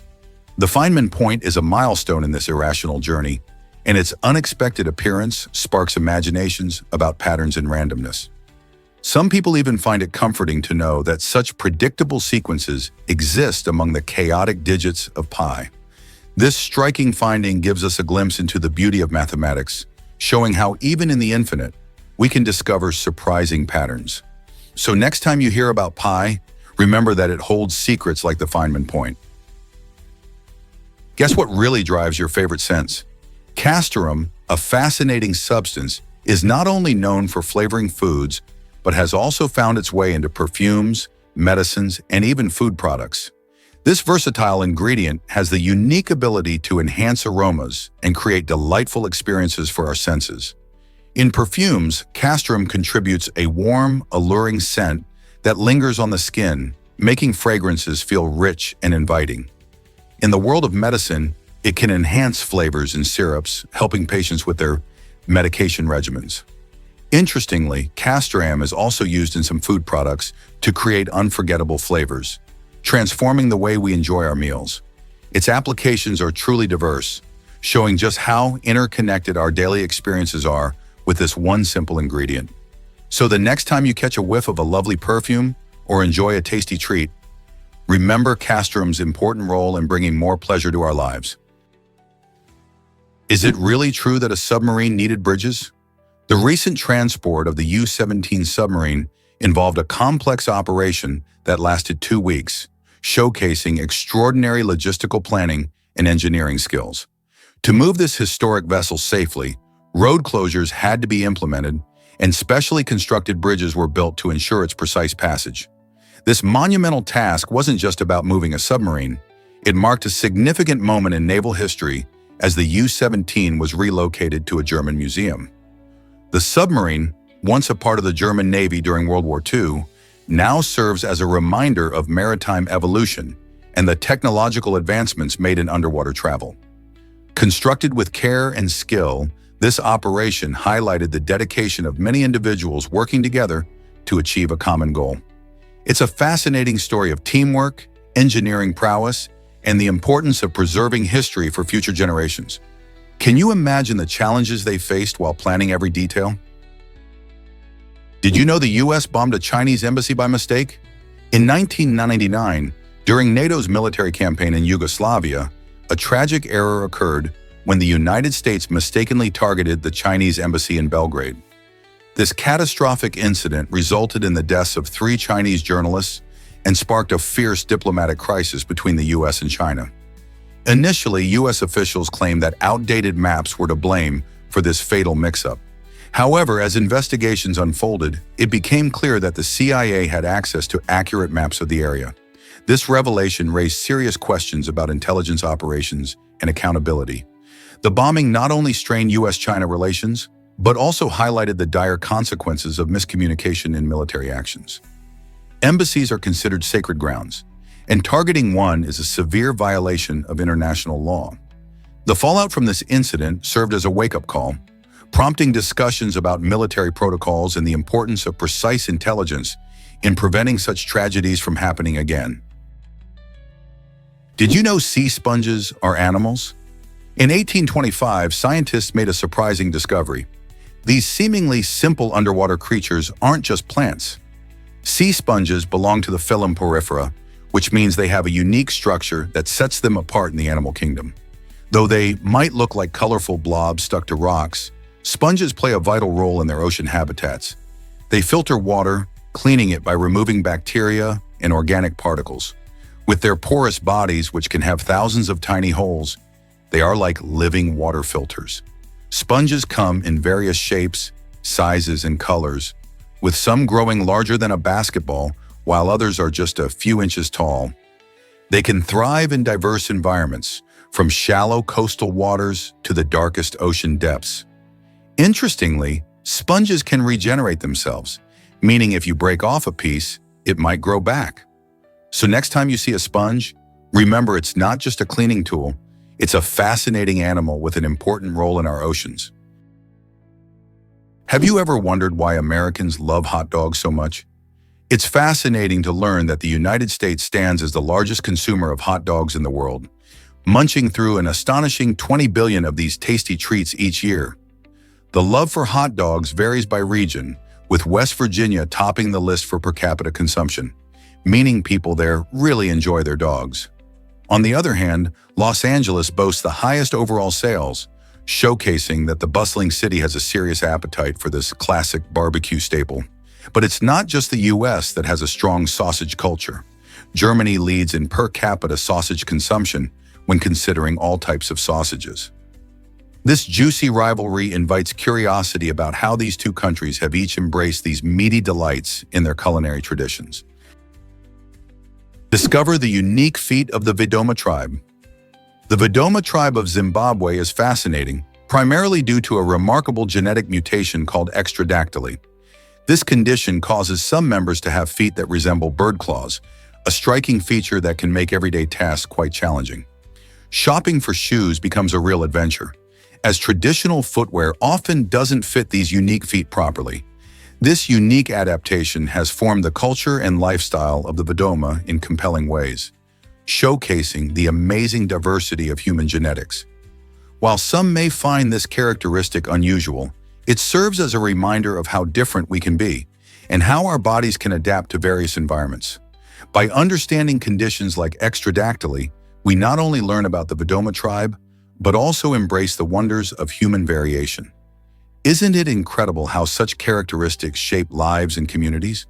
The Feynman point is a milestone in this irrational journey, and its unexpected appearance sparks imaginations about patterns and randomness. Some people even find it comforting to know that such predictable sequences exist among the chaotic digits of pi. This striking finding gives us a glimpse into the beauty of mathematics, showing how even in the infinite, we can discover surprising patterns. So next time you hear about pi, remember that it holds secrets like the Feynman point. Guess what really drives your favorite scents? Castoreum, a fascinating substance, is not only known for flavoring foods, but has also found its way into perfumes, medicines, and even food products. This versatile ingredient has the unique ability to enhance aromas and create delightful experiences for our senses. In perfumes, castoreum contributes a warm, alluring scent that lingers on the skin, making fragrances feel rich and inviting. In the world of medicine, it can enhance flavors in syrups, helping patients with their medication regimens. Interestingly, castoreum is also used in some food products to create unforgettable flavors, transforming the way we enjoy our meals. Its applications are truly diverse, showing just how interconnected our daily experiences are with this one simple ingredient. So the next time you catch a whiff of a lovely perfume or enjoy a tasty treat, remember castoreum's important role in bringing more pleasure to our lives. Is it really true that a submarine needed bridges? The recent transport of the U-17 submarine involved a complex operation that lasted 2 weeks, showcasing extraordinary logistical planning and engineering skills. To move this historic vessel safely, road closures had to be implemented, and specially constructed bridges were built to ensure its precise passage. This monumental task wasn't just about moving a submarine. It marked a significant moment in naval history as the U-17 was relocated to a German museum. The submarine, once a part of the German Navy during World War II, now serves as a reminder of maritime evolution and the technological advancements made in underwater travel. Constructed with care and skill, this operation highlighted the dedication of many individuals working together to achieve a common goal. It's a fascinating story of teamwork, engineering prowess, and the importance of preserving history for future generations. Can you imagine the challenges they faced while planning every detail? Did you know the US bombed a Chinese embassy by mistake? In 1999, during NATO's military campaign in Yugoslavia, a tragic error occurred when the United States mistakenly targeted the Chinese embassy in Belgrade. This catastrophic incident resulted in the deaths of 3 Chinese journalists and sparked a fierce diplomatic crisis between the US and China. Initially, US officials claimed that outdated maps were to blame for this fatal mix-up. However, as investigations unfolded, it became clear that the CIA had access to accurate maps of the area. This revelation raised serious questions about intelligence operations and accountability. The bombing not only strained US-China relations, but also highlighted the dire consequences of miscommunication in military actions. Embassies are considered sacred grounds, and targeting one is a severe violation of international law. The fallout from this incident served as a wake-up call, prompting discussions about military protocols and the importance of precise intelligence in preventing such tragedies from happening again. Did you know sea sponges are animals? In 1825, scientists made a surprising discovery. These seemingly simple underwater creatures aren't just plants. Sea sponges belong to the phylum Porifera, which means they have a unique structure that sets them apart in the animal kingdom. Though they might look like colorful blobs stuck to rocks, sponges play a vital role in their ocean habitats. They filter water, cleaning it by removing bacteria and organic particles. With their porous bodies, which can have thousands of tiny holes, they are like living water filters. Sponges come in various shapes, sizes, and colors, with some growing larger than a basketball, while others are just a few inches tall. They can thrive in diverse environments, from shallow coastal waters to the darkest ocean depths. Interestingly, sponges can regenerate themselves, meaning if you break off a piece, it might grow back. So next time you see a sponge, remember it's not just a cleaning tool, it's a fascinating animal with an important role in our oceans. Have you ever wondered why Americans love hot dogs so much? It's fascinating to learn that the United States stands as the largest consumer of hot dogs in the world, munching through an astonishing 20 billion of these tasty treats each year. The love for hot dogs varies by region, with West Virginia topping the list for per capita consumption, meaning people there really enjoy their dogs. On the other hand, Los Angeles boasts the highest overall sales, showcasing that the bustling city has a serious appetite for this classic barbecue staple. But it's not just the US that has a strong sausage culture. Germany leads in per capita sausage consumption when considering all types of sausages. This juicy rivalry invites curiosity about how these two countries have each embraced these meaty delights in their culinary traditions. Discover the unique feat of the Vidoma tribe. The Vidoma tribe of Zimbabwe is fascinating, primarily due to a remarkable genetic mutation called extradactyly. This condition causes some members to have feet that resemble bird claws, a striking feature that can make everyday tasks quite challenging. Shopping for shoes becomes a real adventure, as traditional footwear often doesn't fit these unique feet properly. This unique adaptation has formed the culture and lifestyle of the Vidoma in compelling ways, showcasing the amazing diversity of human genetics. While some may find this characteristic unusual, it serves as a reminder of how different we can be and how our bodies can adapt to various environments. By understanding conditions like extradactyly, we not only learn about the Vedoma tribe, but also embrace the wonders of human variation. Isn't it incredible how such characteristics shape lives and communities?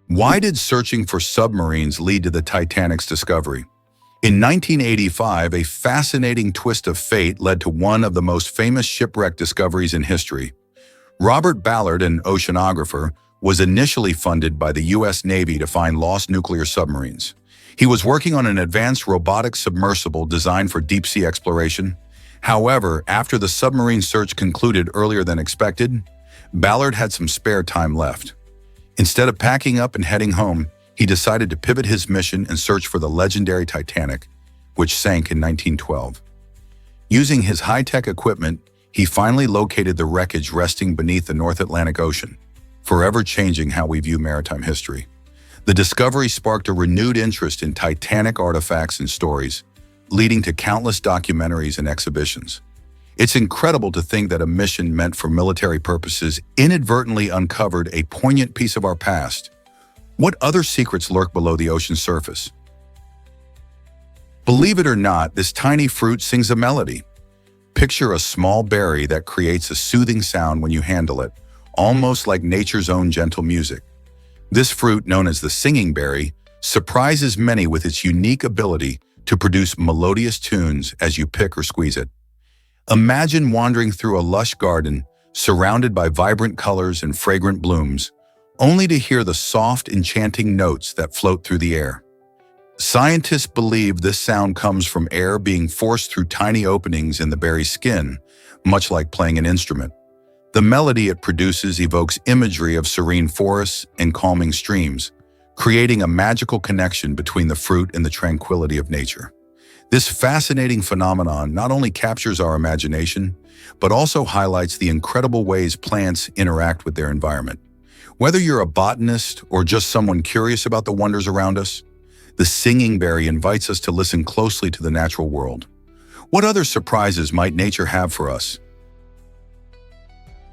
Why did searching for submarines lead to the Titanic's discovery? In 1985, a fascinating twist of fate led to one of the most famous shipwreck discoveries in history. Robert Ballard, an oceanographer, was initially funded by the U.S. Navy to find lost nuclear submarines. He was working on an advanced robotic submersible designed for deep-sea exploration. However, after the submarine search concluded earlier than expected, Ballard had some spare time left. Instead of packing up and heading home, he decided to pivot his mission and search for the legendary Titanic, which sank in 1912. Using his high-tech equipment, he finally located the wreckage resting beneath the North Atlantic Ocean, forever changing how we view maritime history. The discovery sparked a renewed interest in Titanic artifacts and stories, leading to countless documentaries and exhibitions. It's incredible to think that a mission meant for military purposes inadvertently uncovered a poignant piece of our past. What other secrets lurk below the ocean's surface? Believe it or not, this tiny fruit sings a melody. Picture a small berry that creates a soothing sound when you handle it, almost like nature's own gentle music. This fruit, known as the singing berry, surprises many with its unique ability to produce melodious tunes as you pick or squeeze it. Imagine wandering through a lush garden, surrounded by vibrant colors and fragrant blooms, only to hear the soft, enchanting notes that float through the air. Scientists believe this sound comes from air being forced through tiny openings in the berry's skin, much like playing an instrument. The melody it produces evokes imagery of serene forests and calming streams, creating a magical connection between the fruit and the tranquility of nature. This fascinating phenomenon not only captures our imagination, but also highlights the incredible ways plants interact with their environment. Whether you're a botanist or just someone curious about the wonders around us, the singing berry invites us to listen closely to the natural world. What other surprises might nature have for us?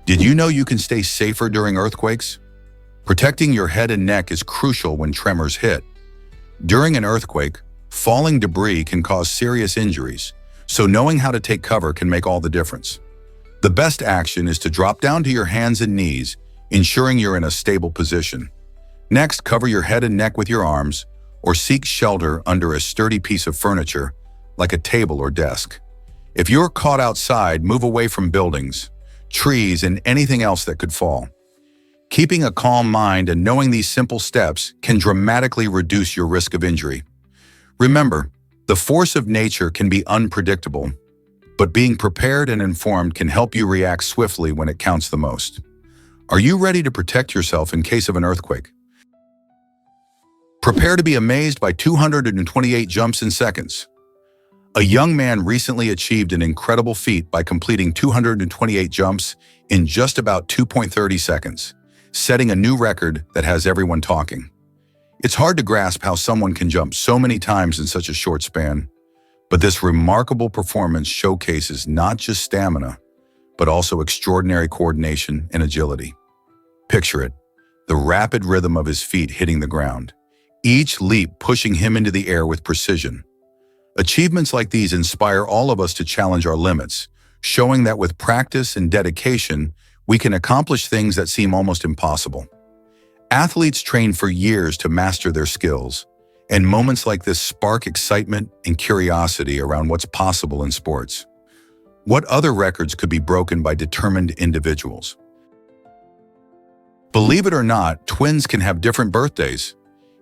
Did you know you can stay safer during earthquakes? Protecting your head and neck is crucial when tremors hit. During an earthquake, falling debris can cause serious injuries, so knowing how to take cover can make all the difference. The best action is to drop down to your hands and knees, ensuring you're in a stable position. Next, cover your head and neck with your arms, or seek shelter under a sturdy piece of furniture, like a table or desk. If you're caught outside, move away from buildings, trees, and anything else that could fall. Keeping a calm mind and knowing these simple steps can dramatically reduce your risk of injury. Remember, the force of nature can be unpredictable, but being prepared and informed can help you react swiftly when it counts the most. Are you ready to protect yourself in case of an earthquake? Prepare to be amazed by 228 jumps in seconds. A young man recently achieved an incredible feat by completing 228 jumps in just about 2.30 seconds, setting a new record that has everyone talking. It's hard to grasp how someone can jump so many times in such a short span, but this remarkable performance showcases not just stamina, but also extraordinary coordination and agility. Picture it, the rapid rhythm of his feet hitting the ground, each leap pushing him into the air with precision. Achievements like these inspire all of us to challenge our limits, showing that with practice and dedication, we can accomplish things that seem almost impossible. Athletes train for years to master their skills, and moments like this spark excitement and curiosity around what's possible in sports. What other records could be broken by determined individuals? Believe it or not, twins can have different birthdays.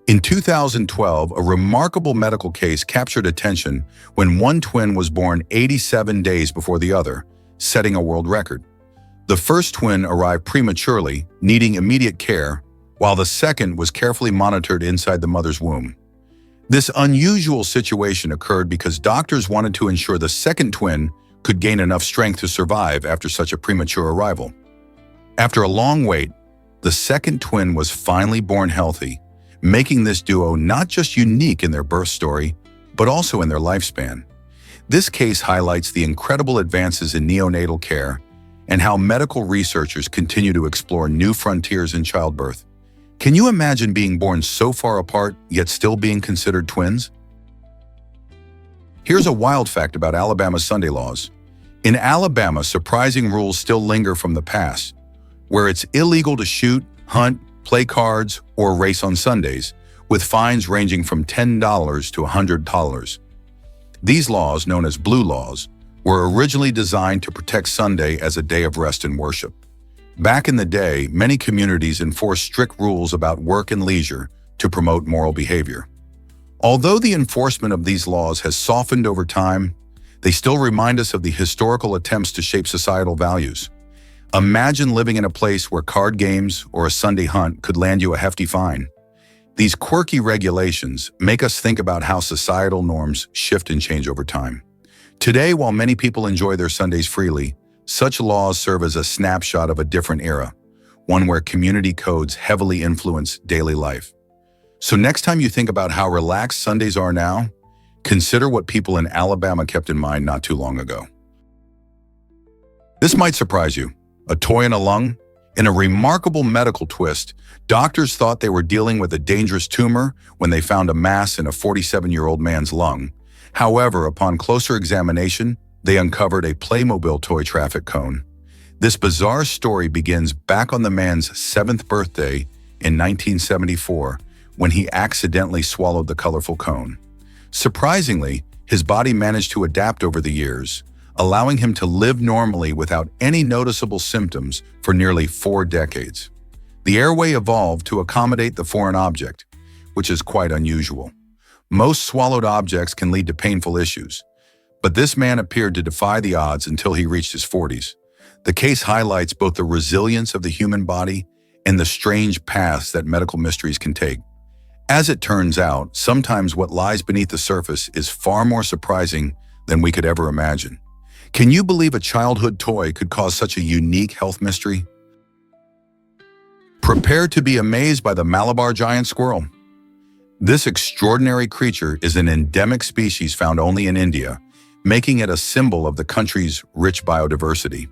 In 2012, a remarkable medical case captured attention when one twin was born 87 days before the other, setting a world record. The first twin arrived prematurely, needing immediate care, while the second was carefully monitored inside the mother's womb. This unusual situation occurred because doctors wanted to ensure the second twin could gain enough strength to survive after such a premature arrival. After a long wait, the second twin was finally born healthy, making this duo not just unique in their birth story, but also in their lifespan. This case highlights the incredible advances in neonatal care and how medical researchers continue to explore new frontiers in childbirth. Can you imagine being born so far apart, yet still being considered twins? Here's a wild fact about Alabama's Sunday laws. In Alabama, surprising rules still linger from the past, where it's illegal to shoot, hunt, play cards, or race on Sundays, with fines ranging from $10 to $100. These laws, known as blue laws, were originally designed to protect Sunday as a day of rest and worship. Back in the day, many communities enforced strict rules about work and leisure to promote moral behavior. Although the enforcement of these laws has softened over time, they still remind us of the historical attempts to shape societal values. Imagine living in a place where card games or a Sunday hunt could land you a hefty fine. These quirky regulations make us think about how societal norms shift and change over time. Today, while many people enjoy their Sundays freely, such laws serve as a snapshot of a different era, one where community codes heavily influence daily life. So next time you think about how relaxed Sundays are now, consider what people in Alabama kept in mind not too long ago. This might surprise you. A toy in a lung? In a remarkable medical twist, doctors thought they were dealing with a dangerous tumor when they found a mass in a 47-year-old man's lung. However, upon closer examination, they uncovered a Playmobil toy traffic cone. This bizarre story begins back on the man's 7th birthday in 1974, when he accidentally swallowed the colorful cone. Surprisingly, his body managed to adapt over the years, allowing him to live normally without any noticeable symptoms for nearly 4 decades. The airway evolved to accommodate the foreign object, which is quite unusual. Most swallowed objects can lead to painful issues, but this man appeared to defy the odds until he reached his 40s. The case highlights both the resilience of the human body and the strange paths that medical mysteries can take. As it turns out, sometimes what lies beneath the surface is far more surprising than we could ever imagine. Can you believe a childhood toy could cause such a unique health mystery? Prepare to be amazed by the Malabar giant squirrel. This extraordinary creature is an endemic species found only in India, making it a symbol of the country's rich biodiversity.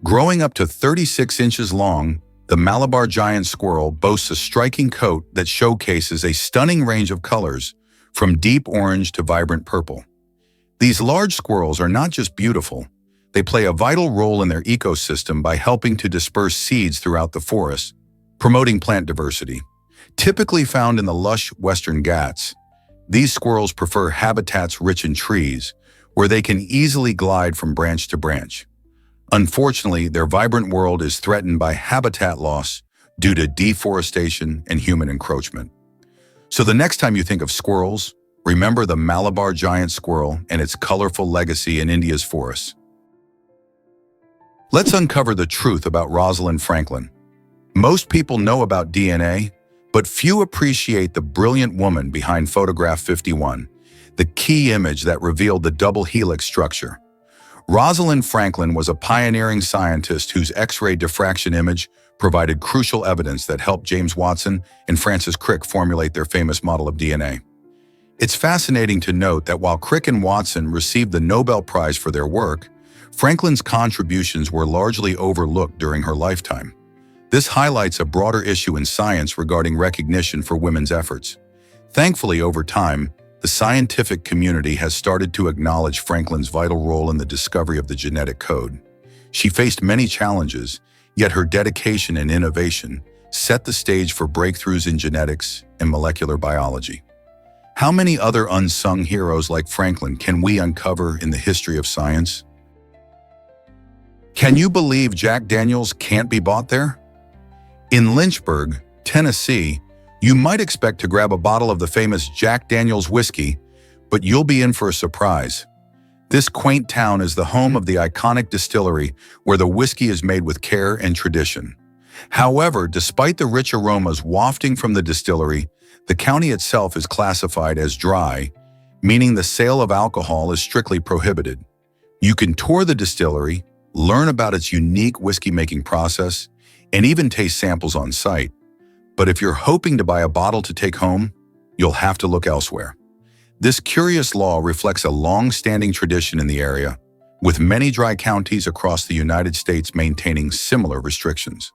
Growing up to 36 inches long, the Malabar giant squirrel boasts a striking coat that showcases a stunning range of colors, from deep orange to vibrant purple. These large squirrels are not just beautiful, they play a vital role in their ecosystem by helping to disperse seeds throughout the forest, promoting plant diversity. Typically found in the lush Western Ghats, these squirrels prefer habitats rich in trees, where they can easily glide from branch to branch. Unfortunately, their vibrant world is threatened by habitat loss due to deforestation and human encroachment. So the next time you think of squirrels, remember the Malabar giant squirrel and its colorful legacy in India's forests. Let's uncover the truth about Rosalind Franklin. Most people know about DNA, but few appreciate the brilliant woman behind photograph 51, the key image that revealed the double helix structure. Rosalind Franklin was a pioneering scientist whose X-ray diffraction image provided crucial evidence that helped James Watson and Francis Crick formulate their famous model of DNA. It's fascinating to note that while Crick and Watson received the Nobel Prize for their work, Franklin's contributions were largely overlooked during her lifetime. This highlights a broader issue in science regarding recognition for women's efforts. Thankfully, over time, the scientific community has started to acknowledge Franklin's vital role in the discovery of the genetic code. She faced many challenges, yet her dedication and innovation set the stage for breakthroughs in genetics and molecular biology. How many other unsung heroes like Franklin can we uncover in the history of science? Can you believe Jack Daniels can't be bought there? In Lynchburg, Tennessee, you might expect to grab a bottle of the famous Jack Daniels whiskey, but you'll be in for a surprise. This quaint town is the home of the iconic distillery where the whiskey is made with care and tradition. However, despite the rich aromas wafting from the distillery, the county itself is classified as dry, meaning the sale of alcohol is strictly prohibited. You can tour the distillery, learn about its unique whiskey-making process, and even taste samples on site. But if you're hoping to buy a bottle to take home, you'll have to look elsewhere. This curious law reflects a long-standing tradition in the area, with many dry counties across the United States maintaining similar restrictions.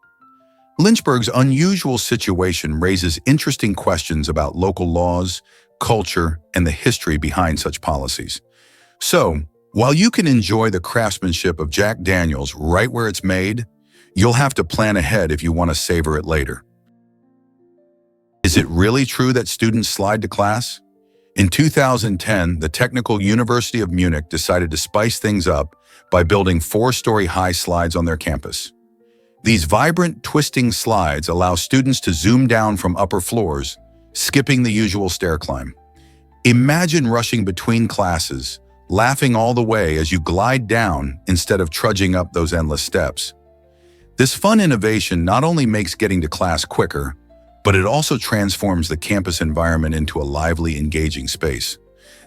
Lynchburg's unusual situation raises interesting questions about local laws, culture, and the history behind such policies. So, while you can enjoy the craftsmanship of Jack Daniel's right where it's made, you'll have to plan ahead if you want to savor it later. Is it really true that students slide to class? In 2010, the Technical University of Munich decided to spice things up by building 4-story high slides on their campus. These vibrant, twisting slides allow students to zoom down from upper floors, skipping the usual stair climb. Imagine rushing between classes, laughing all the way as you glide down instead of trudging up those endless steps. This fun innovation not only makes getting to class quicker, but it also transforms the campus environment into a lively, engaging space.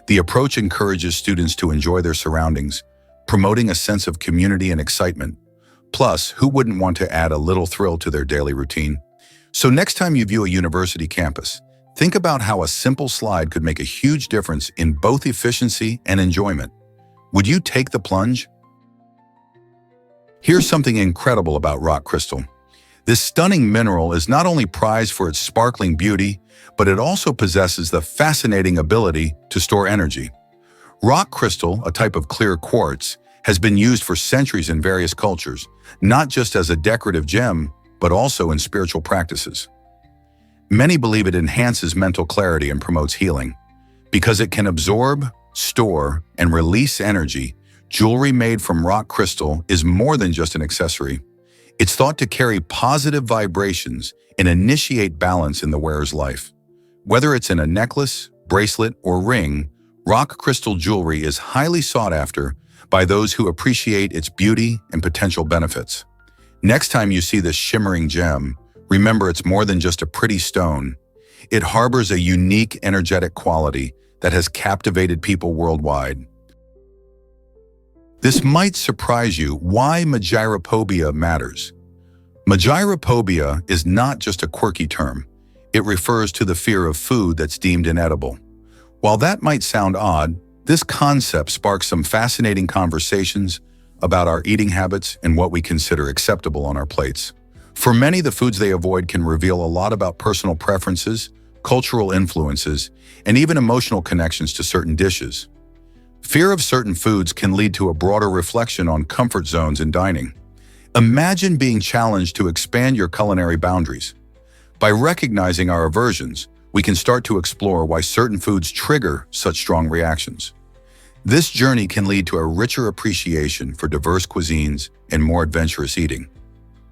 The approach encourages students to enjoy their surroundings, promoting a sense of community and excitement. Plus, who wouldn't want to add a little thrill to their daily routine? So next time you view a university campus, think about how a simple slide could make a huge difference in both efficiency and enjoyment. Would you take the plunge? Here's something incredible about rock crystal. This stunning mineral is not only prized for its sparkling beauty, but it also possesses the fascinating ability to store energy. Rock crystal, a type of clear quartz, has been used for centuries in various cultures, not just as a decorative gem, but also in spiritual practices. Many believe it enhances mental clarity and promotes healing. Because it can absorb, store, and release energy, jewelry made from rock crystal is more than just an accessory. It's thought to carry positive vibrations and initiate balance in the wearer's life. Whether it's in a necklace, bracelet, or ring, rock crystal jewelry is highly sought after by those who appreciate its beauty and potential benefits. Next time you see this shimmering gem, remember it's more than just a pretty stone. It harbors a unique energetic quality that has captivated people worldwide. This might surprise you why magirophobia matters. Magirophobia is not just a quirky term. It refers to the fear of food that's deemed inedible. While that might sound odd, this concept sparks some fascinating conversations about our eating habits and what we consider acceptable on our plates. For many, the foods they avoid can reveal a lot about personal preferences, cultural influences, and even emotional connections to certain dishes. Fear of certain foods can lead to a broader reflection on comfort zones in dining. Imagine being challenged to expand your culinary boundaries. By recognizing our aversions, we can start to explore why certain foods trigger such strong reactions. This journey can lead to a richer appreciation for diverse cuisines and more adventurous eating.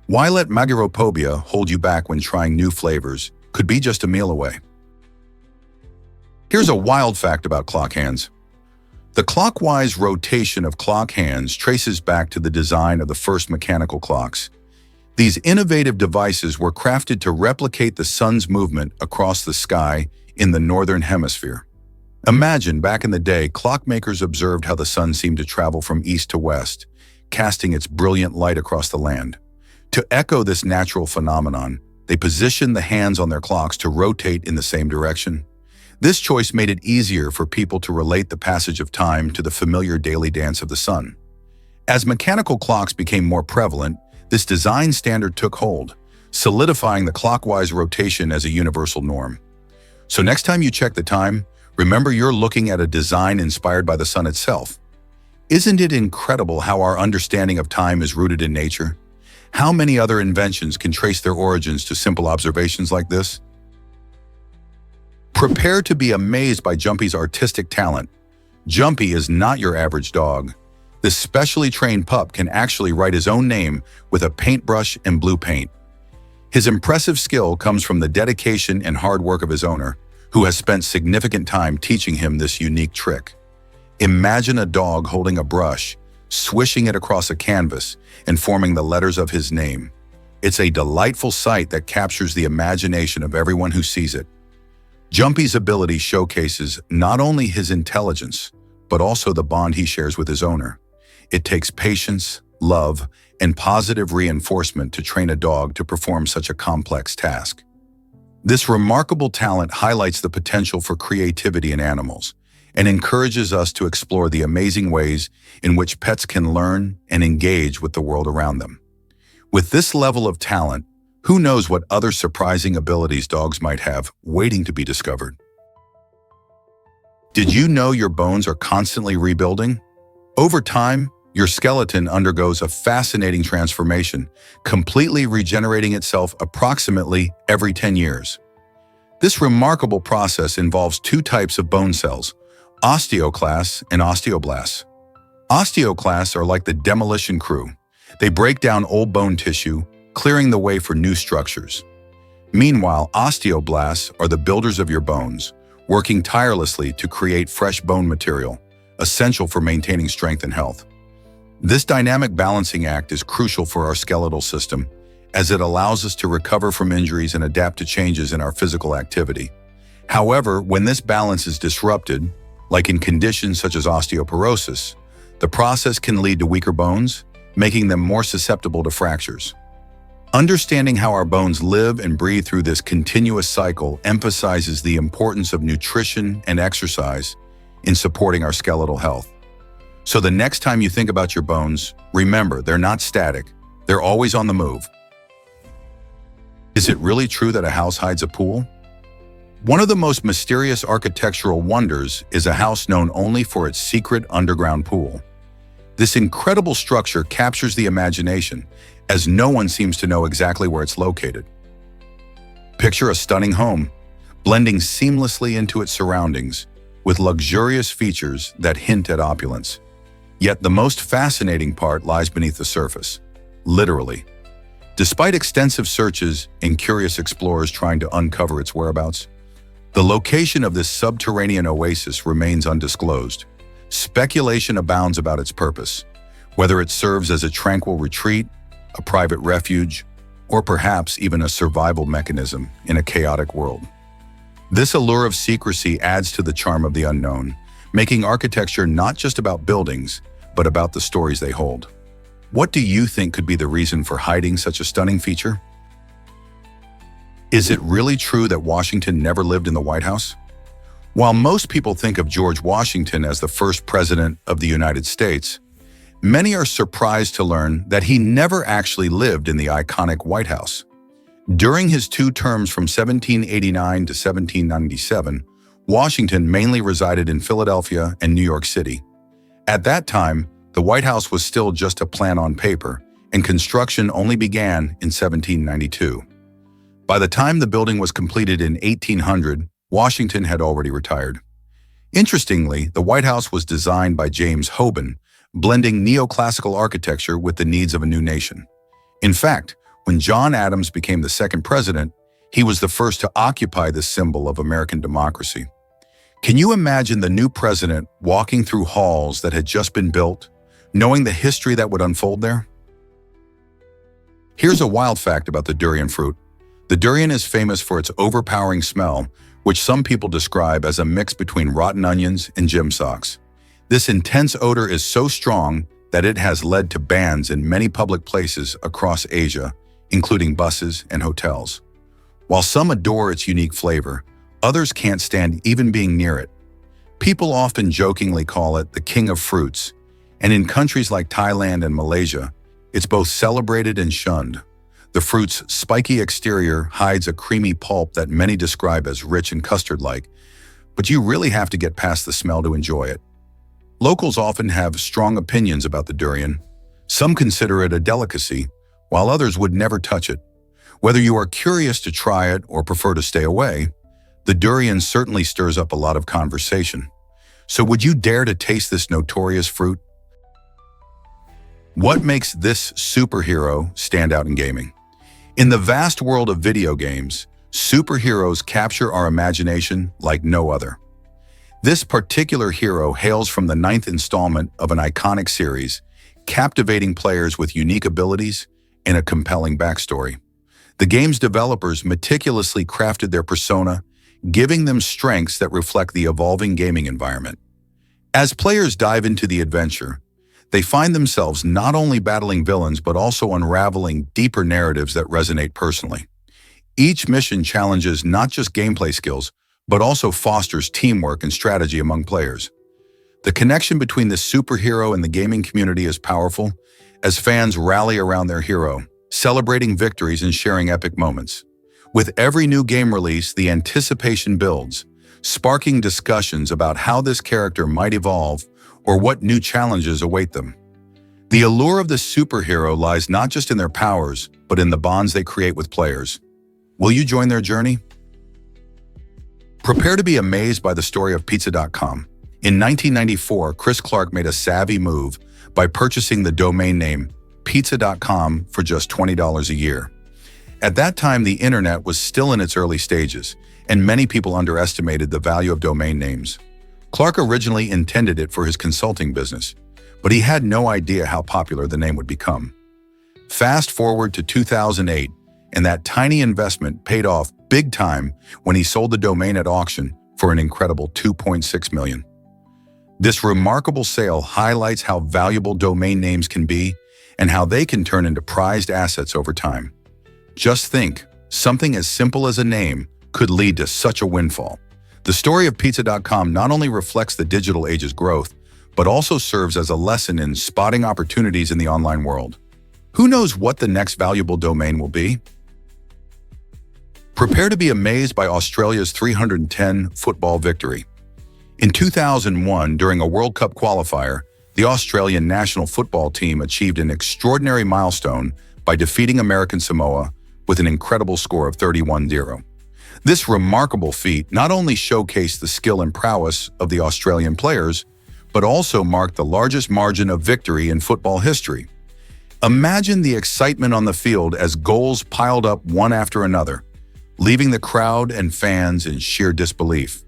Why let magirophobia hold you back when trying new flavors? Could be just a meal away. Here's a wild fact about clock hands. The clockwise rotation of clock hands traces back to the design of the first mechanical clocks. These innovative devices were crafted to replicate the sun's movement across the sky in the northern hemisphere. Imagine, back in the day, clockmakers observed how the sun seemed to travel from east to west, casting its brilliant light across the land. To echo this natural phenomenon, they positioned the hands on their clocks to rotate in the same direction. This choice made it easier for people to relate the passage of time to the familiar daily dance of the sun. As mechanical clocks became more prevalent, this design standard took hold, solidifying the clockwise rotation as a universal norm. So next time you check the time, remember you're looking at a design inspired by the sun itself. Isn't it incredible how our understanding of time is rooted in nature? How many other inventions can trace their origins to simple observations like this? Prepare to be amazed by Jumpy's artistic talent. Jumpy is not your average dog. This specially trained pup can actually write his own name with a paintbrush and blue paint. His impressive skill comes from the dedication and hard work of his owner, who has spent significant time teaching him this unique trick. Imagine a dog holding a brush, swishing it across a canvas, and forming the letters of his name. It's a delightful sight that captures the imagination of everyone who sees it. Jumpy's ability showcases not only his intelligence, but also the bond he shares with his owner. It takes patience, love, and positive reinforcement to train a dog to perform such a complex task. This remarkable talent highlights the potential for creativity in animals, and encourages us to explore the amazing ways in which pets can learn and engage with the world around them. With this level of talent, who knows what other surprising abilities dogs might have waiting to be discovered? Did you know your bones are constantly rebuilding? Over time, your skeleton undergoes a fascinating transformation, completely regenerating itself approximately every 10 years. This remarkable process involves two types of bone cells, osteoclasts and osteoblasts. Osteoclasts are like the demolition crew. They break down old bone tissue, clearing the way for new structures. Meanwhile, osteoblasts are the builders of your bones, working tirelessly to create fresh bone material, essential for maintaining strength and health. This dynamic balancing act is crucial for our skeletal system, as it allows us to recover from injuries and adapt to changes in our physical activity. However, when this balance is disrupted, like in conditions such as osteoporosis, the process can lead to weaker bones, making them more susceptible to fractures. Understanding how our bones live and breathe through this continuous cycle emphasizes the importance of nutrition and exercise in supporting our skeletal health. So the next time you think about your bones, remember they're not static, they're always on the move. Is it really true that a house hides a pool? One of the most mysterious architectural wonders is a house known only for its secret underground pool. This incredible structure captures the imagination, as no one seems to know exactly where it's located. Picture a stunning home, blending seamlessly into its surroundings, with luxurious features that hint at opulence. Yet the most fascinating part lies beneath the surface, literally. Despite extensive searches and curious explorers trying to uncover its whereabouts, the location of this subterranean oasis remains undisclosed. Speculation abounds about its purpose, whether it serves as a tranquil retreat, a private refuge, or perhaps even a survival mechanism in a chaotic world. This allure of secrecy adds to the charm of the unknown, making architecture not just about buildings, but about the stories they hold. What do you think could be the reason for hiding such a stunning feature? Is it really true that Washington never lived in the White House? While most people think of George Washington as the first president of the United States, many are surprised to learn that he never actually lived in the iconic White House. During his 2 terms from 1789 to 1797, Washington mainly resided in Philadelphia and New York City. At that time, the White House was still just a plan on paper, and construction only began in 1792. By the time the building was completed in 1800, Washington had already retired. Interestingly, the White House was designed by James Hoban, blending neoclassical architecture with the needs of a new nation. In fact, when John Adams became the second president, he was the first to occupy this symbol of American democracy. Can you imagine the new president walking through halls that had just been built, knowing the history that would unfold there? Here's a wild fact about the durian fruit. The durian is famous for its overpowering smell, which some people describe as a mix between rotten onions and gym socks. This intense odor is so strong that it has led to bans in many public places across Asia, including buses and hotels. While some adore its unique flavor, others can't stand even being near it. People often jokingly call it the king of fruits, and in countries like Thailand and Malaysia, it's both celebrated and shunned. The fruit's spiky exterior hides a creamy pulp that many describe as rich and custard-like, but you really have to get past the smell to enjoy it. Locals often have strong opinions about the durian. Some consider it a delicacy, while others would never touch it. Whether you are curious to try it or prefer to stay away, the durian certainly stirs up a lot of conversation. So would you dare to taste this notorious fruit? What makes this superhero stand out in gaming? In the vast world of video games, superheroes capture our imagination like no other. This particular hero hails from the 9th installment of an iconic series, captivating players with unique abilities and a compelling backstory. The game's developers meticulously crafted their persona, giving them strengths that reflect the evolving gaming environment. As players dive into the adventure, they find themselves not only battling villains but also unraveling deeper narratives that resonate personally. Each mission challenges not just gameplay skills, but also fosters teamwork and strategy among players. The connection between this superhero and the gaming community is powerful, as fans rally around their hero, celebrating victories and sharing epic moments. With every new game release, the anticipation builds, sparking discussions about how this character might evolve or what new challenges await them. The allure of the superhero lies not just in their powers, but in the bonds they create with players. Will you join their journey? Prepare to be amazed by the story of Pizza.com. In 1994, Chris Clark made a savvy move by purchasing the domain name Pizza.com for just $20 a year. At that time, the internet was still in its early stages, and many people underestimated the value of domain names. Clark originally intended it for his consulting business, but he had no idea how popular the name would become. Fast forward to 2008, and that tiny investment paid off big time when he sold the domain at auction for an incredible $2.6 million. This remarkable sale highlights how valuable domain names can be and how they can turn into prized assets over time. Just think, something as simple as a name could lead to such a windfall. The story of Pizza.com not only reflects the digital age's growth, but also serves as a lesson in spotting opportunities in the online world. Who knows what the next valuable domain will be? Prepare to be amazed by Australia's 310 football victory. In 2001, during a World Cup qualifier, the Australian national football team achieved an extraordinary milestone by defeating American Samoa with an incredible score of 31-0. This remarkable feat not only showcased the skill and prowess of the Australian players, but also marked the largest margin of victory in football history. Imagine the excitement on the field as goals piled up one after another, leaving the crowd and fans in sheer disbelief.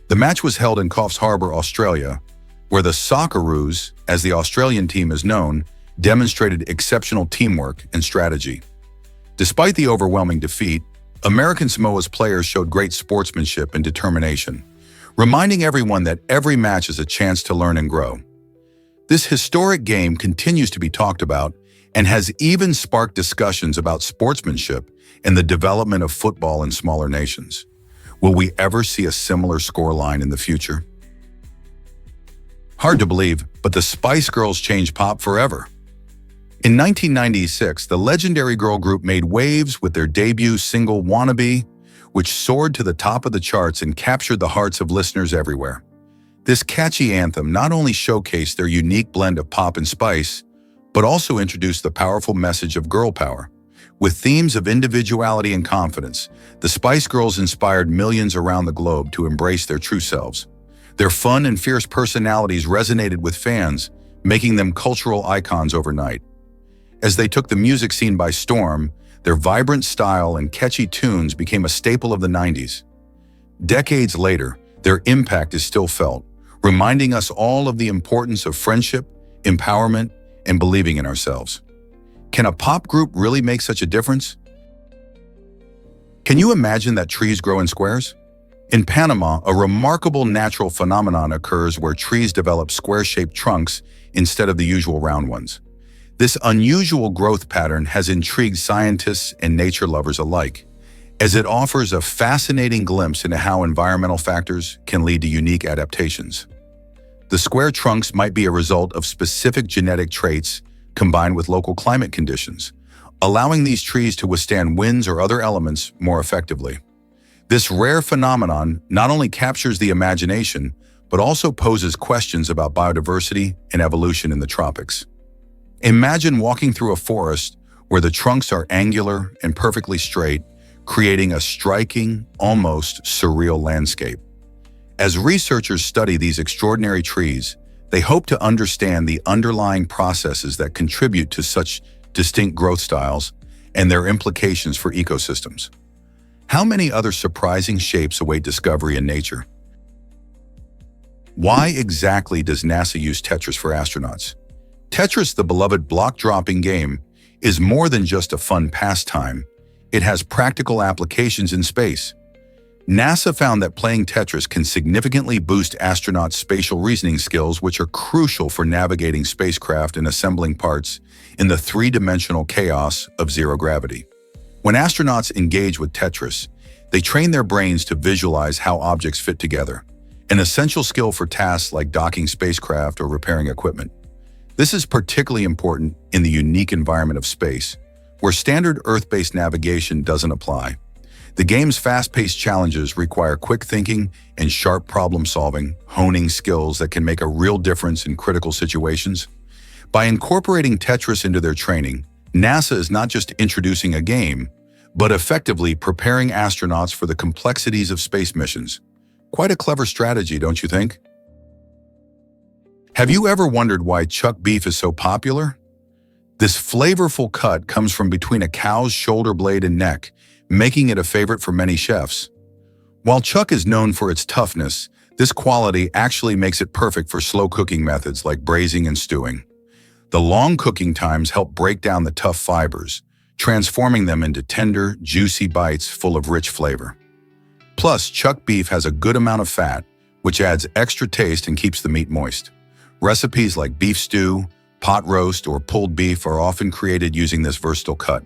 The match was held in Coffs Harbour, Australia, where the Socceroos, as the Australian team is known, demonstrated exceptional teamwork and strategy. Despite the overwhelming defeat, American Samoa's players showed great sportsmanship and determination, reminding everyone that every match is a chance to learn and grow. This historic game continues to be talked about and has even sparked discussions about sportsmanship and the development of football in smaller nations. Will we ever see a similar scoreline in the future? Hard to believe, but the Spice Girls changed pop forever. In 1996, the legendary girl group made waves with their debut single Wannabe, which soared to the top of the charts and captured the hearts of listeners everywhere. This catchy anthem not only showcased their unique blend of pop and spice, but also introduced the powerful message of girl power. With themes of individuality and confidence, the Spice Girls inspired millions around the globe to embrace their true selves. Their fun and fierce personalities resonated with fans, making them cultural icons overnight. As they took the music scene by storm, their vibrant style and catchy tunes became a staple of the 90s. Decades later, their impact is still felt, reminding us all of the importance of friendship, empowerment, and believing in ourselves. Can a pop group really make such a difference? Can you imagine that trees grow in squares? In Panama, a remarkable natural phenomenon occurs where trees develop square-shaped trunks instead of the usual round ones. This unusual growth pattern has intrigued scientists and nature lovers alike, as it offers a fascinating glimpse into how environmental factors can lead to unique adaptations. The square trunks might be a result of specific genetic traits combined with local climate conditions, allowing these trees to withstand winds or other elements more effectively. This rare phenomenon not only captures the imagination, but also poses questions about biodiversity and evolution in the tropics. Imagine walking through a forest where the trunks are angular and perfectly straight, creating a striking, almost surreal landscape. As researchers study these extraordinary trees, they hope to understand the underlying processes that contribute to such distinct growth styles and their implications for ecosystems. How many other surprising shapes await discovery in nature? Why exactly does NASA use Tetris for astronauts? Tetris, the beloved block-dropping game, is more than just a fun pastime. It has practical applications in space. NASA found that playing Tetris can significantly boost astronauts' spatial reasoning skills, which are crucial for navigating spacecraft and assembling parts in the three-dimensional chaos of zero gravity. When astronauts engage with Tetris, They train their brains to visualize how objects fit together, an essential skill for tasks like docking spacecraft or repairing equipment. This is particularly important in the unique environment of space, where standard Earth-based navigation doesn't apply. The game's fast-paced challenges require quick thinking and sharp problem-solving, honing skills that can make a real difference in critical situations. By incorporating Tetris into their training, NASA is not just introducing a game, but effectively preparing astronauts for the complexities of space missions. Quite a clever strategy, don't you think? Have you ever wondered why chuck beef is so popular? This flavorful cut comes from between a cow's shoulder blade and neck, making it a favorite for many chefs. While chuck is known for its toughness, this quality actually makes it perfect for slow cooking methods like braising and stewing. The long cooking times help break down the tough fibers, transforming them into tender, juicy bites full of rich flavor. Plus, chuck beef has a good amount of fat, which adds extra taste and keeps the meat moist. Recipes like beef stew, pot roast, or pulled beef are often created using this versatile cut.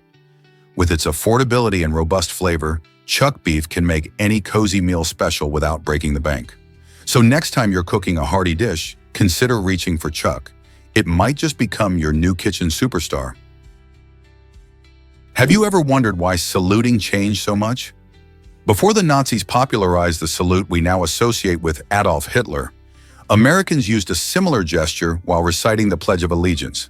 With its affordability and robust flavor, chuck beef can make any cozy meal special without breaking the bank. So next time you're cooking a hearty dish, consider reaching for chuck. It might just become your new kitchen superstar. Have you ever wondered why saluting changed so much? Before the Nazis popularized the salute we now associate with Adolf Hitler, Americans used a similar gesture while reciting the Pledge of Allegiance.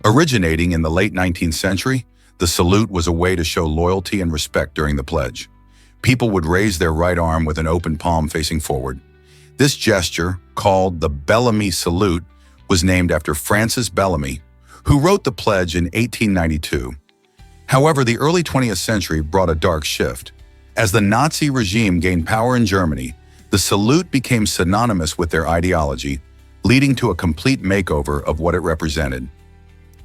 Originating in the late 19th century, the salute was a way to show loyalty and respect during the pledge. People would raise their right arm with an open palm facing forward. This gesture, called the Bellamy Salute, was named after Francis Bellamy, who wrote the pledge in 1892. However, the early 20th century brought a dark shift. As the Nazi regime gained power in Germany, the salute became synonymous with their ideology, leading to a complete makeover of what it represented.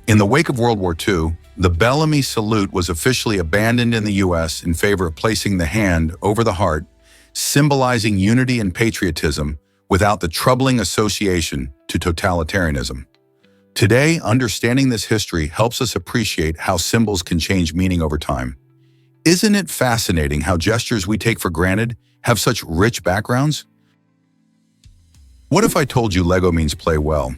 In the wake of World War II, the Bellamy salute was officially abandoned in the U.S. in favor of placing the hand over the heart, symbolizing unity and patriotism without the troubling association to totalitarianism. Today, understanding this history helps us appreciate how symbols can change meaning over time. Isn't it fascinating how gestures we take for granted have such rich backgrounds? What if I told you Lego means play well?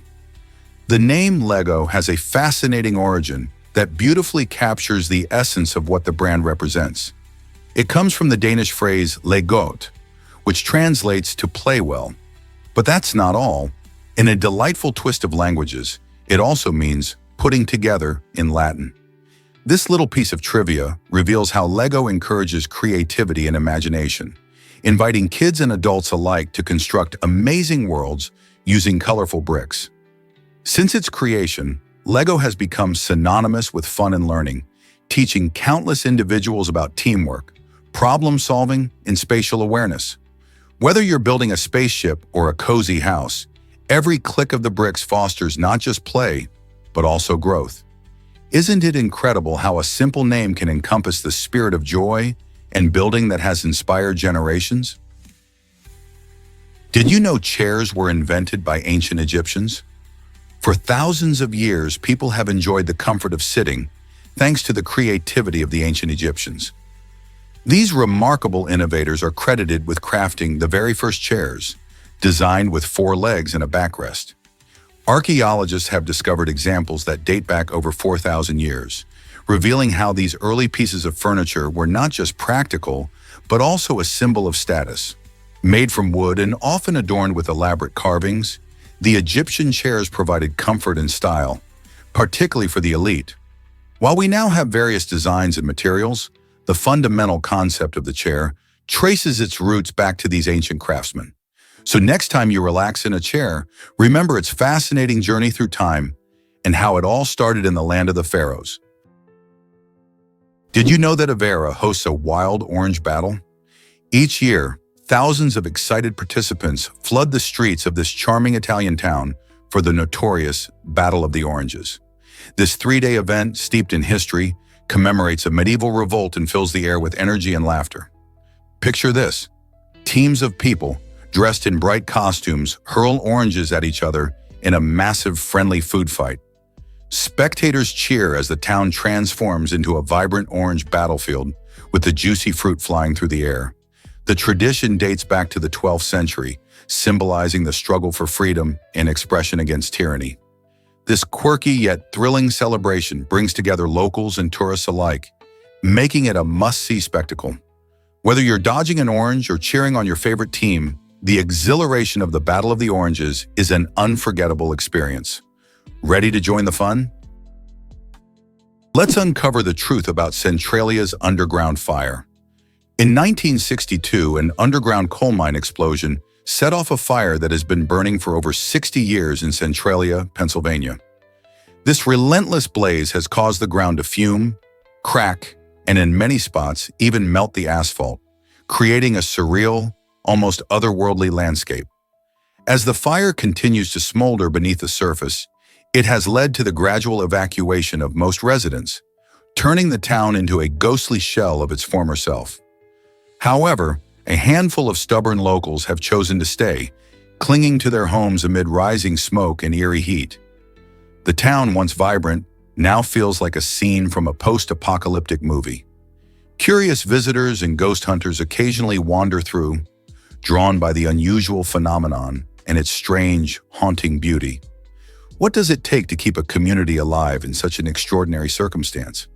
The name Lego has a fascinating origin that beautifully captures the essence of what the brand represents. It comes from the Danish phrase "le godt," which translates to play well. But that's not all. In a delightful twist of languages, it also means putting together in Latin. This little piece of trivia reveals how Lego encourages creativity and imagination, inviting kids and adults alike to construct amazing worlds using colorful bricks. Since its creation, Lego has become synonymous with fun and learning, teaching countless individuals about teamwork, problem-solving, and spatial awareness. Whether you're building a spaceship or a cozy house, every click of the bricks fosters not just play, but also growth. Isn't it incredible how a simple name can encompass the spirit of joy and building that has inspired generations? Did you know chairs were invented by ancient Egyptians? For thousands of years, people have enjoyed the comfort of sitting, thanks to the creativity of the ancient Egyptians. These remarkable innovators are credited with crafting the very first chairs, designed with 4 legs and a backrest. Archaeologists have discovered examples that date back over 4,000 years, revealing how these early pieces of furniture were not just practical, but also a symbol of status. Made from wood and often adorned with elaborate carvings, the Egyptian chairs provided comfort and style, particularly for the elite. While we now have various designs and materials, the fundamental concept of the chair traces its roots back to these ancient craftsmen. So next time you relax in a chair, remember its fascinating journey through time and how it all started in the land of the pharaohs. Did you know that Avera hosts a wild orange battle? Each year, thousands of excited participants flood the streets of this charming Italian town for the notorious Battle of the Oranges. This 3-day event, steeped in history, commemorates a medieval revolt and fills the air with energy and laughter. Picture this: teams of people, dressed in bright costumes, hurl oranges at each other in a massive friendly food fight. Spectators cheer as the town transforms into a vibrant orange battlefield, with the juicy fruit flying through the air. The tradition dates back to the 12th century, symbolizing the struggle for freedom and expression against tyranny. This quirky yet thrilling celebration brings together locals and tourists alike, making it a must-see spectacle. Whether you're dodging an orange or cheering on your favorite team, the exhilaration of the Battle of the Oranges is an unforgettable experience. Ready to join the fun? Let's uncover the truth about Centralia's underground fire. In 1962, an underground coal mine explosion set off a fire that has been burning for over 60 years in Centralia, Pennsylvania. This relentless blaze has caused the ground to fume, crack, and in many spots, even melt the asphalt, creating a surreal, almost otherworldly landscape. As the fire continues to smolder beneath the surface, it has led to the gradual evacuation of most residents, turning the town into a ghostly shell of its former self. However, a handful of stubborn locals have chosen to stay, clinging to their homes amid rising smoke and eerie heat. The town, once vibrant, now feels like a scene from a post-apocalyptic movie. Curious visitors and ghost hunters occasionally wander through, drawn by the unusual phenomenon and its strange, haunting beauty. What does it take to keep a community alive in such an extraordinary circumstance?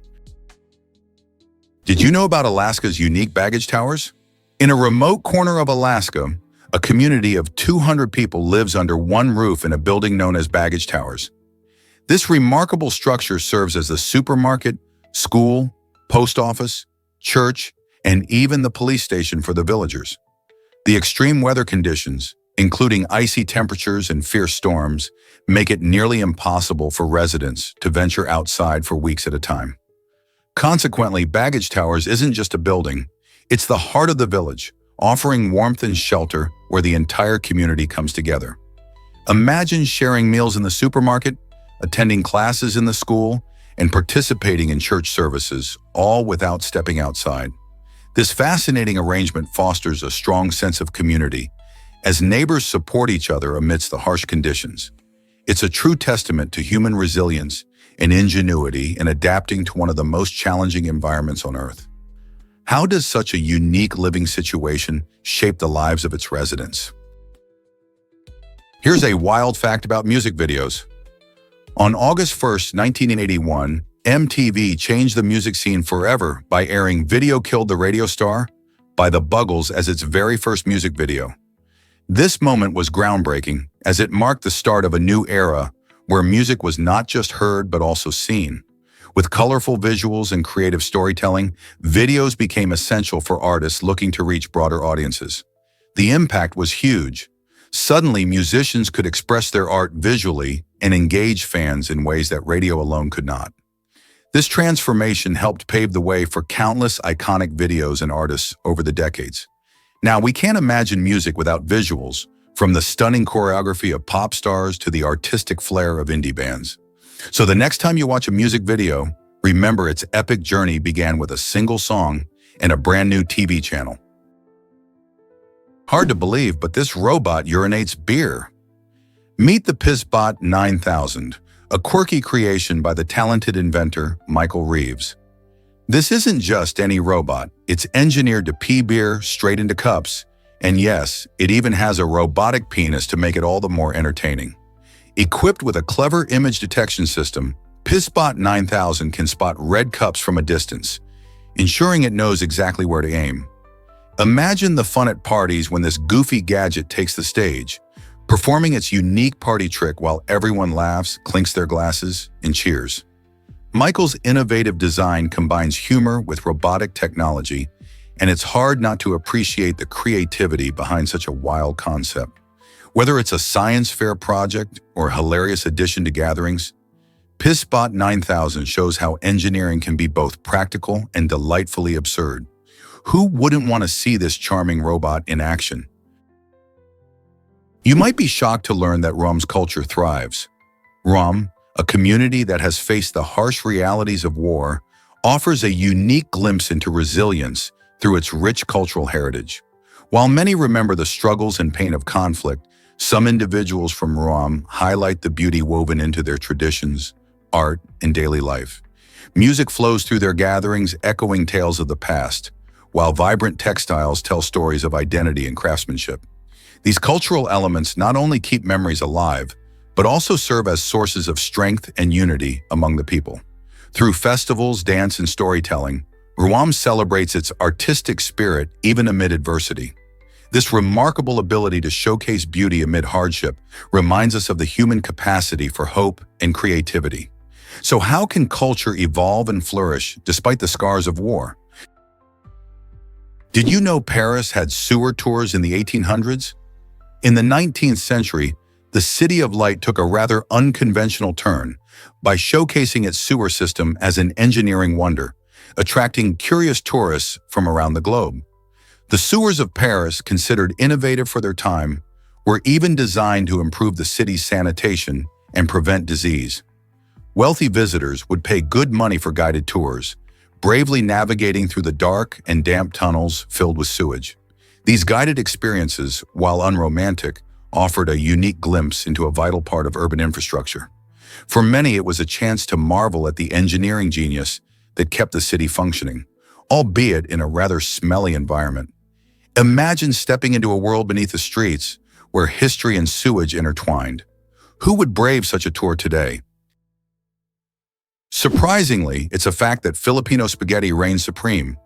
Did you know about Alaska's unique baggage towers? In a remote corner of Alaska, a community of 200 people lives under one roof in a building known as baggage towers. This remarkable structure serves as the supermarket, school, post office, church, and even the police station for the villagers. The extreme weather conditions, including icy temperatures and fierce storms, make it nearly impossible for residents to venture outside for weeks at a time. Consequently, baggage towers isn't just a building, it's the heart of the village, offering warmth and shelter where the entire community comes together. Imagine sharing meals in the supermarket, attending classes in the school, and participating in church services, all without stepping outside. This fascinating arrangement fosters a strong sense of community, as neighbors support each other amidst the harsh conditions. It's a true testament to human resilience and ingenuity in adapting to one of the most challenging environments on Earth. How does such a unique living situation shape the lives of its residents? Here's a wild fact about music videos. On August 1st, 1981, MTV changed the music scene forever by airing "Video Killed the Radio Star" by the Buggles as its very first music video. This moment was groundbreaking, as it marked the start of a new era where music was not just heard but also seen. With colorful visuals and creative storytelling, videos became essential for artists looking to reach broader audiences. The impact was huge. Suddenly, musicians could express their art visually and engage fans in ways that radio alone could not. This transformation helped pave the way for countless iconic videos and artists over the decades. Now, we can't imagine music without visuals, from the stunning choreography of pop stars to the artistic flair of indie bands. So the next time you watch a music video, remember its epic journey began with a single song and a brand new TV channel. Hard to believe, but this robot urinates beer. Meet the PissBot 9000, a quirky creation by the talented inventor Michael Reeves. This isn't just any robot, it's engineered to pee beer straight into cups, and yes, it even has a robotic penis to make it all the more entertaining. Equipped with a clever image detection system, PissBot 9000 can spot red cups from a distance, ensuring it knows exactly where to aim. Imagine the fun at parties when this goofy gadget takes the stage, performing its unique party trick while everyone laughs, clinks their glasses, and cheers. Michael's innovative design combines humor with robotic technology, and it's hard not to appreciate the creativity behind such a wild concept. Whether it's a science fair project or a hilarious addition to gatherings, PissBot 9000 shows how engineering can be both practical and delightfully absurd. Who wouldn't want to see this charming robot in action? You might be shocked to learn that Rom's culture thrives. Rom, a community that has faced the harsh realities of war, offers a unique glimpse into resilience through its rich cultural heritage. While many remember the struggles and pain of conflict, some individuals from Rom highlight the beauty woven into their traditions, art, and daily life. Music flows through their gatherings, echoing tales of the past, while vibrant textiles tell stories of identity and craftsmanship. These cultural elements not only keep memories alive, but also serve as sources of strength and unity among the people. Through festivals, dance, and storytelling, Roam celebrates its artistic spirit even amid adversity. This remarkable ability to showcase beauty amid hardship reminds us of the human capacity for hope and creativity. So how can culture evolve and flourish despite the scars of war? Did you know Paris had sewer tours in the 1800s? In the 19th century, the City of Light took a rather unconventional turn by showcasing its sewer system as an engineering wonder, attracting curious tourists from around the globe. The sewers of Paris, considered innovative for their time, were even designed to improve the city's sanitation and prevent disease. Wealthy visitors would pay good money for guided tours, bravely navigating through the dark and damp tunnels filled with sewage. These guided experiences, while unromantic, offered a unique glimpse into a vital part of urban infrastructure. For many, it was a chance to marvel at the engineering genius that kept the city functioning, albeit in a rather smelly environment. Imagine stepping into a world beneath the streets where history and sewage intertwined. Who would brave such a tour today? Surprisingly, it's a fact that Filipino spaghetti reigns supreme.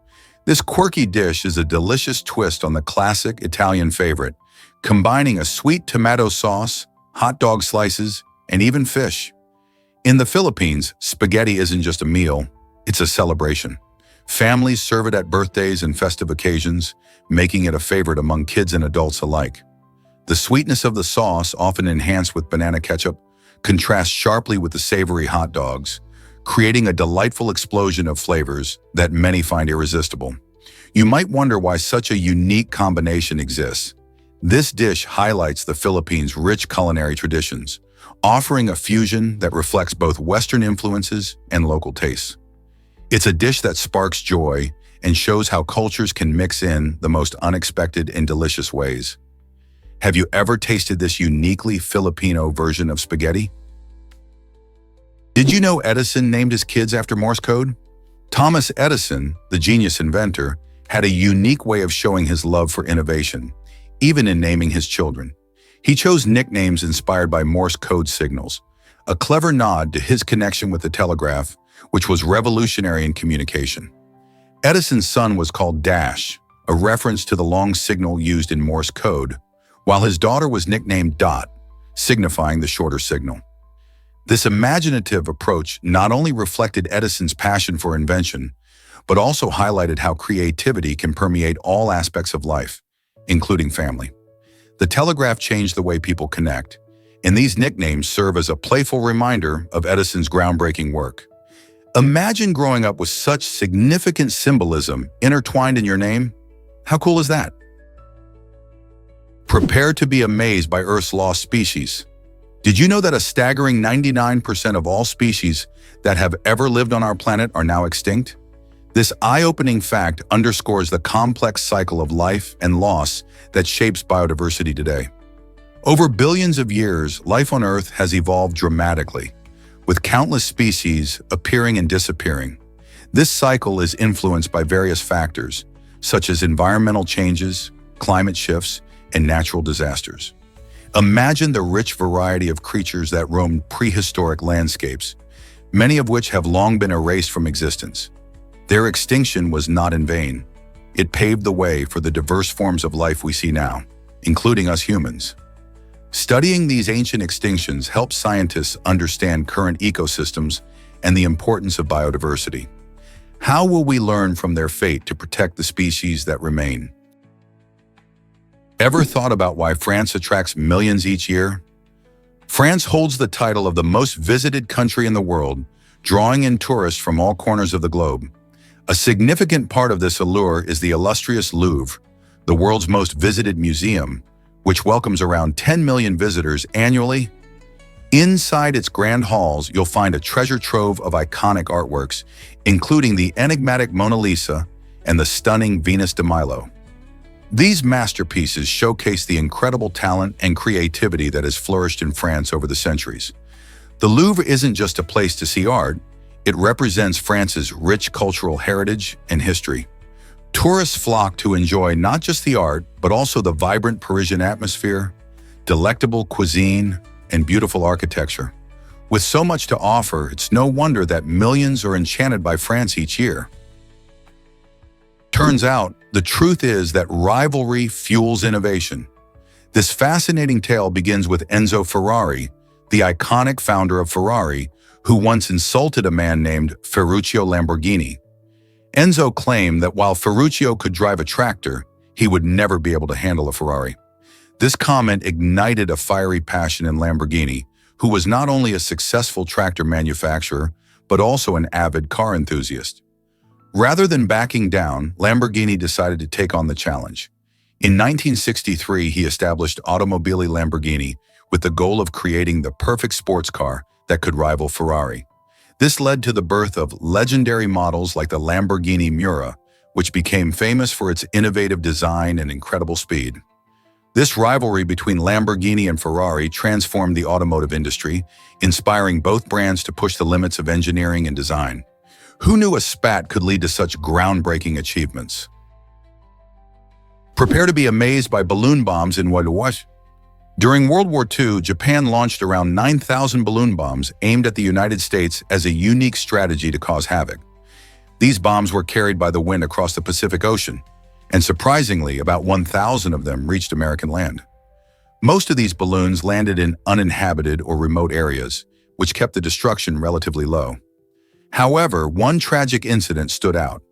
This quirky dish is a delicious twist on the classic Italian favorite, combining a sweet tomato sauce, hot dog slices, and even fish. In the Philippines, spaghetti isn't just a meal, it's a celebration. Families serve it at birthdays and festive occasions, making it a favorite among kids and adults alike. The sweetness of the sauce, often enhanced with banana ketchup, contrasts sharply with the savory hot dogs, creating a delightful explosion of flavors that many find irresistible. You might wonder why such a unique combination exists. This dish highlights the Philippines' rich culinary traditions, offering a fusion that reflects both Western influences and local tastes. It's a dish that sparks joy and shows how cultures can mix in the most unexpected and delicious ways. Have you ever tasted this uniquely Filipino version of spaghetti? Did you know Edison named his kids after Morse code? Thomas Edison, the genius inventor, had a unique way of showing his love for innovation, even in naming his children. He chose nicknames inspired by Morse code signals, a clever nod to his connection with the telegraph, which was revolutionary in communication. Edison's son was called Dash, a reference to the long signal used in Morse code, while his daughter was nicknamed Dot, signifying the shorter signal. This imaginative approach not only reflected Edison's passion for invention, but also highlighted how creativity can permeate all aspects of life, including family. The telegraph changed the way people connect, and these nicknames serve as a playful reminder of Edison's groundbreaking work. Imagine growing up with such significant symbolism intertwined in your name. How cool is that? Prepare to be amazed by Earth's lost species. Did you know that a staggering 99% of all species that have ever lived on our planet are now extinct? This eye-opening fact underscores the complex cycle of life and loss that shapes biodiversity today. Over billions of years, life on Earth has evolved dramatically, with countless species appearing and disappearing. This cycle is influenced by various factors, such as environmental changes, climate shifts, and natural disasters. Imagine the rich variety of creatures that roamed prehistoric landscapes, many of which have long been erased from existence. Their extinction was not in vain. It paved the way for the diverse forms of life we see now, including us humans. Studying these ancient extinctions helps scientists understand current ecosystems and the importance of biodiversity. How will we learn from their fate to protect the species that remain? Ever thought about why France attracts millions each year? France holds the title of the most visited country in the world, drawing in tourists from all corners of the globe. A significant part of this allure is the illustrious Louvre, the world's most visited museum, which welcomes around 10 million visitors annually. Inside its grand halls, you'll find a treasure trove of iconic artworks, including the enigmatic Mona Lisa and the stunning Venus de Milo. These masterpieces showcase the incredible talent and creativity that has flourished in France over the centuries. The Louvre isn't just a place to see art, It represents France's rich cultural heritage and history. Tourists flock to enjoy not just the art, but also the vibrant Parisian atmosphere, delectable cuisine, and beautiful architecture. With so much to offer, it's no wonder that millions are enchanted by France each year. Turns out, the truth is that rivalry fuels innovation. This fascinating tale begins with Enzo Ferrari, the iconic founder of Ferrari, who once insulted a man named Ferruccio Lamborghini. Enzo claimed that while Ferruccio could drive a tractor, he would never be able to handle a Ferrari. This comment ignited a fiery passion in Lamborghini, who was not only a successful tractor manufacturer, but also an avid car enthusiast. Rather than backing down, Lamborghini decided to take on the challenge. In 1963, he established Automobili Lamborghini with the goal of creating the perfect sports car that could rival Ferrari. This led to the birth of legendary models like the Lamborghini Miura, which became famous for its innovative design and incredible speed. This rivalry between Lamborghini and Ferrari transformed the automotive industry, inspiring both brands to push the limits of engineering and design. Who knew a spat could lead to such groundbreaking achievements? Prepare to be amazed by balloon bombs in Wadawaj. During World War II, Japan launched around 9,000 balloon bombs aimed at the United States as a unique strategy to cause havoc. These bombs were carried by the wind across the Pacific Ocean, and surprisingly, about 1,000 of them reached American land. Most of these balloons landed in uninhabited or remote areas, which kept the destruction relatively low. However, one tragic incident stood out.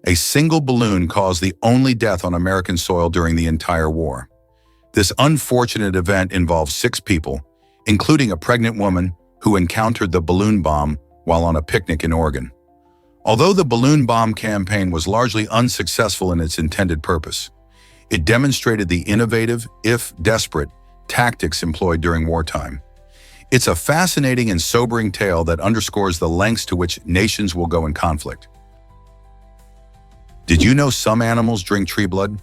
A single balloon caused the only death on American soil during the entire war. This unfortunate event involved 6 people, including a pregnant woman who encountered the balloon bomb while on a picnic in Oregon. Although the balloon bomb campaign was largely unsuccessful in its intended purpose, it demonstrated the innovative, if desperate, tactics employed during wartime. It's a fascinating and sobering tale that underscores the lengths to which nations will go in conflict. Did you know some animals drink tree blood?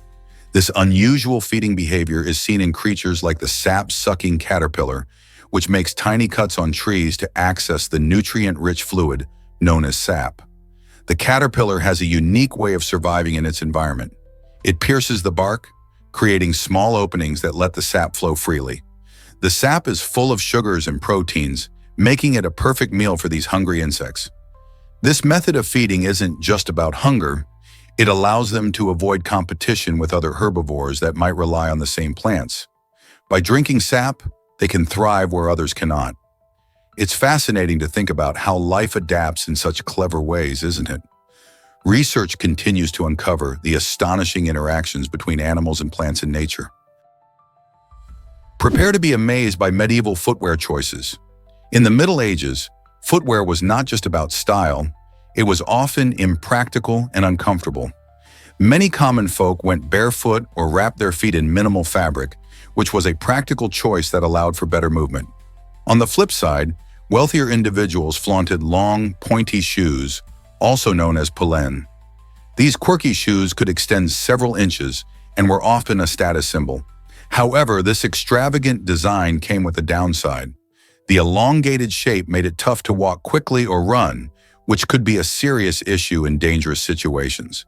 This unusual feeding behavior is seen in creatures like the sap-sucking caterpillar, which makes tiny cuts on trees to access the nutrient-rich fluid known as sap. The caterpillar has a unique way of surviving in its environment. It pierces the bark, creating small openings that let the sap flow freely. The sap is full of sugars and proteins, making it a perfect meal for these hungry insects. This method of feeding isn't just about hunger. It allows them to avoid competition with other herbivores that might rely on the same plants. By drinking sap, they can thrive where others cannot. It's fascinating to think about how life adapts in such clever ways, isn't it? Research continues to uncover the astonishing interactions between animals and plants in nature. Prepare to be amazed by medieval footwear choices. In the Middle Ages, footwear was not just about style. It was often impractical and uncomfortable. Many common folk went barefoot or wrapped their feet in minimal fabric, which was a practical choice that allowed for better movement. On the flip side, wealthier individuals flaunted long, pointy shoes, also known as pollen. These quirky shoes could extend several inches and were often a status symbol. However, this extravagant design came with a downside. The elongated shape made it tough to walk quickly or run, which could be a serious issue in dangerous situations.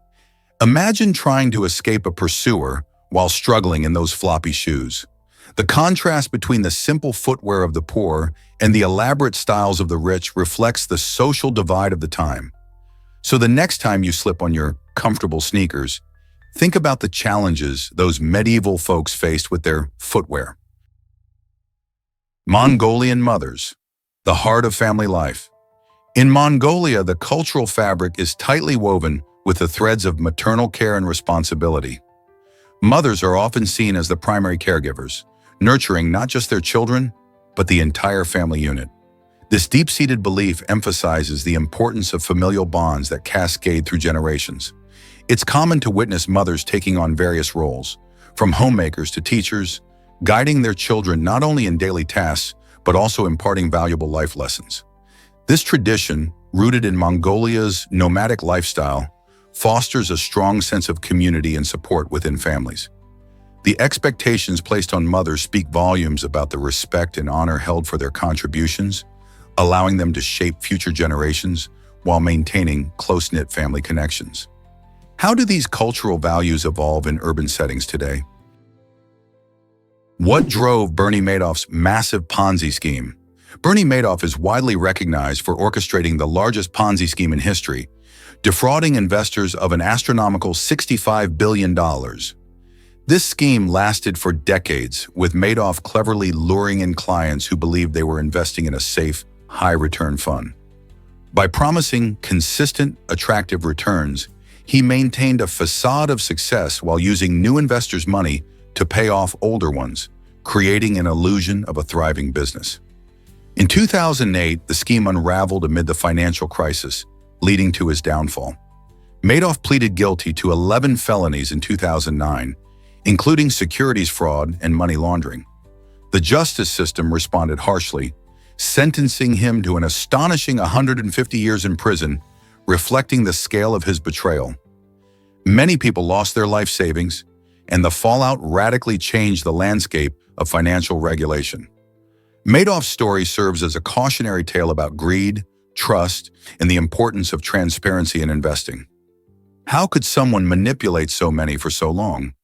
Imagine trying to escape a pursuer while struggling in those floppy shoes. The contrast between the simple footwear of the poor and the elaborate styles of the rich reflects the social divide of the time. So the next time you slip on your comfortable sneakers, think about the challenges those medieval folks faced with their footwear. Mongolian mothers, the heart of family life. In Mongolia, the cultural fabric is tightly woven with the threads of maternal care and responsibility. Mothers are often seen as the primary caregivers, nurturing not just their children, but the entire family unit. This deep-seated belief emphasizes the importance of familial bonds that cascade through generations. It's common to witness mothers taking on various roles, from homemakers to teachers, guiding their children not only in daily tasks, but also imparting valuable life lessons. This tradition, rooted in Mongolia's nomadic lifestyle, fosters a strong sense of community and support within families. The expectations placed on mothers speak volumes about the respect and honor held for their contributions, allowing them to shape future generations while maintaining close-knit family connections. How do these cultural values evolve in urban settings today? What drove Bernie Madoff's massive Ponzi scheme? Bernie Madoff is widely recognized for orchestrating the largest Ponzi scheme in history, defrauding investors of an astronomical $65 billion. This scheme lasted for decades, with Madoff cleverly luring in clients who believed they were investing in a safe, high-return fund. By promising consistent, attractive returns, he maintained a facade of success while using new investors' money to pay off older ones, creating an illusion of a thriving business. In 2008, the scheme unraveled amid the financial crisis, leading to his downfall. Madoff pleaded guilty to 11 felonies in 2009, including securities fraud and money laundering. The justice system responded harshly, sentencing him to an astonishing 150 years in prison, reflecting the scale of his betrayal. Many people lost their life savings, and the fallout radically changed the landscape of financial regulation. Madoff's story serves as a cautionary tale about greed, trust, and the importance of transparency in investing. How could someone manipulate so many for so long?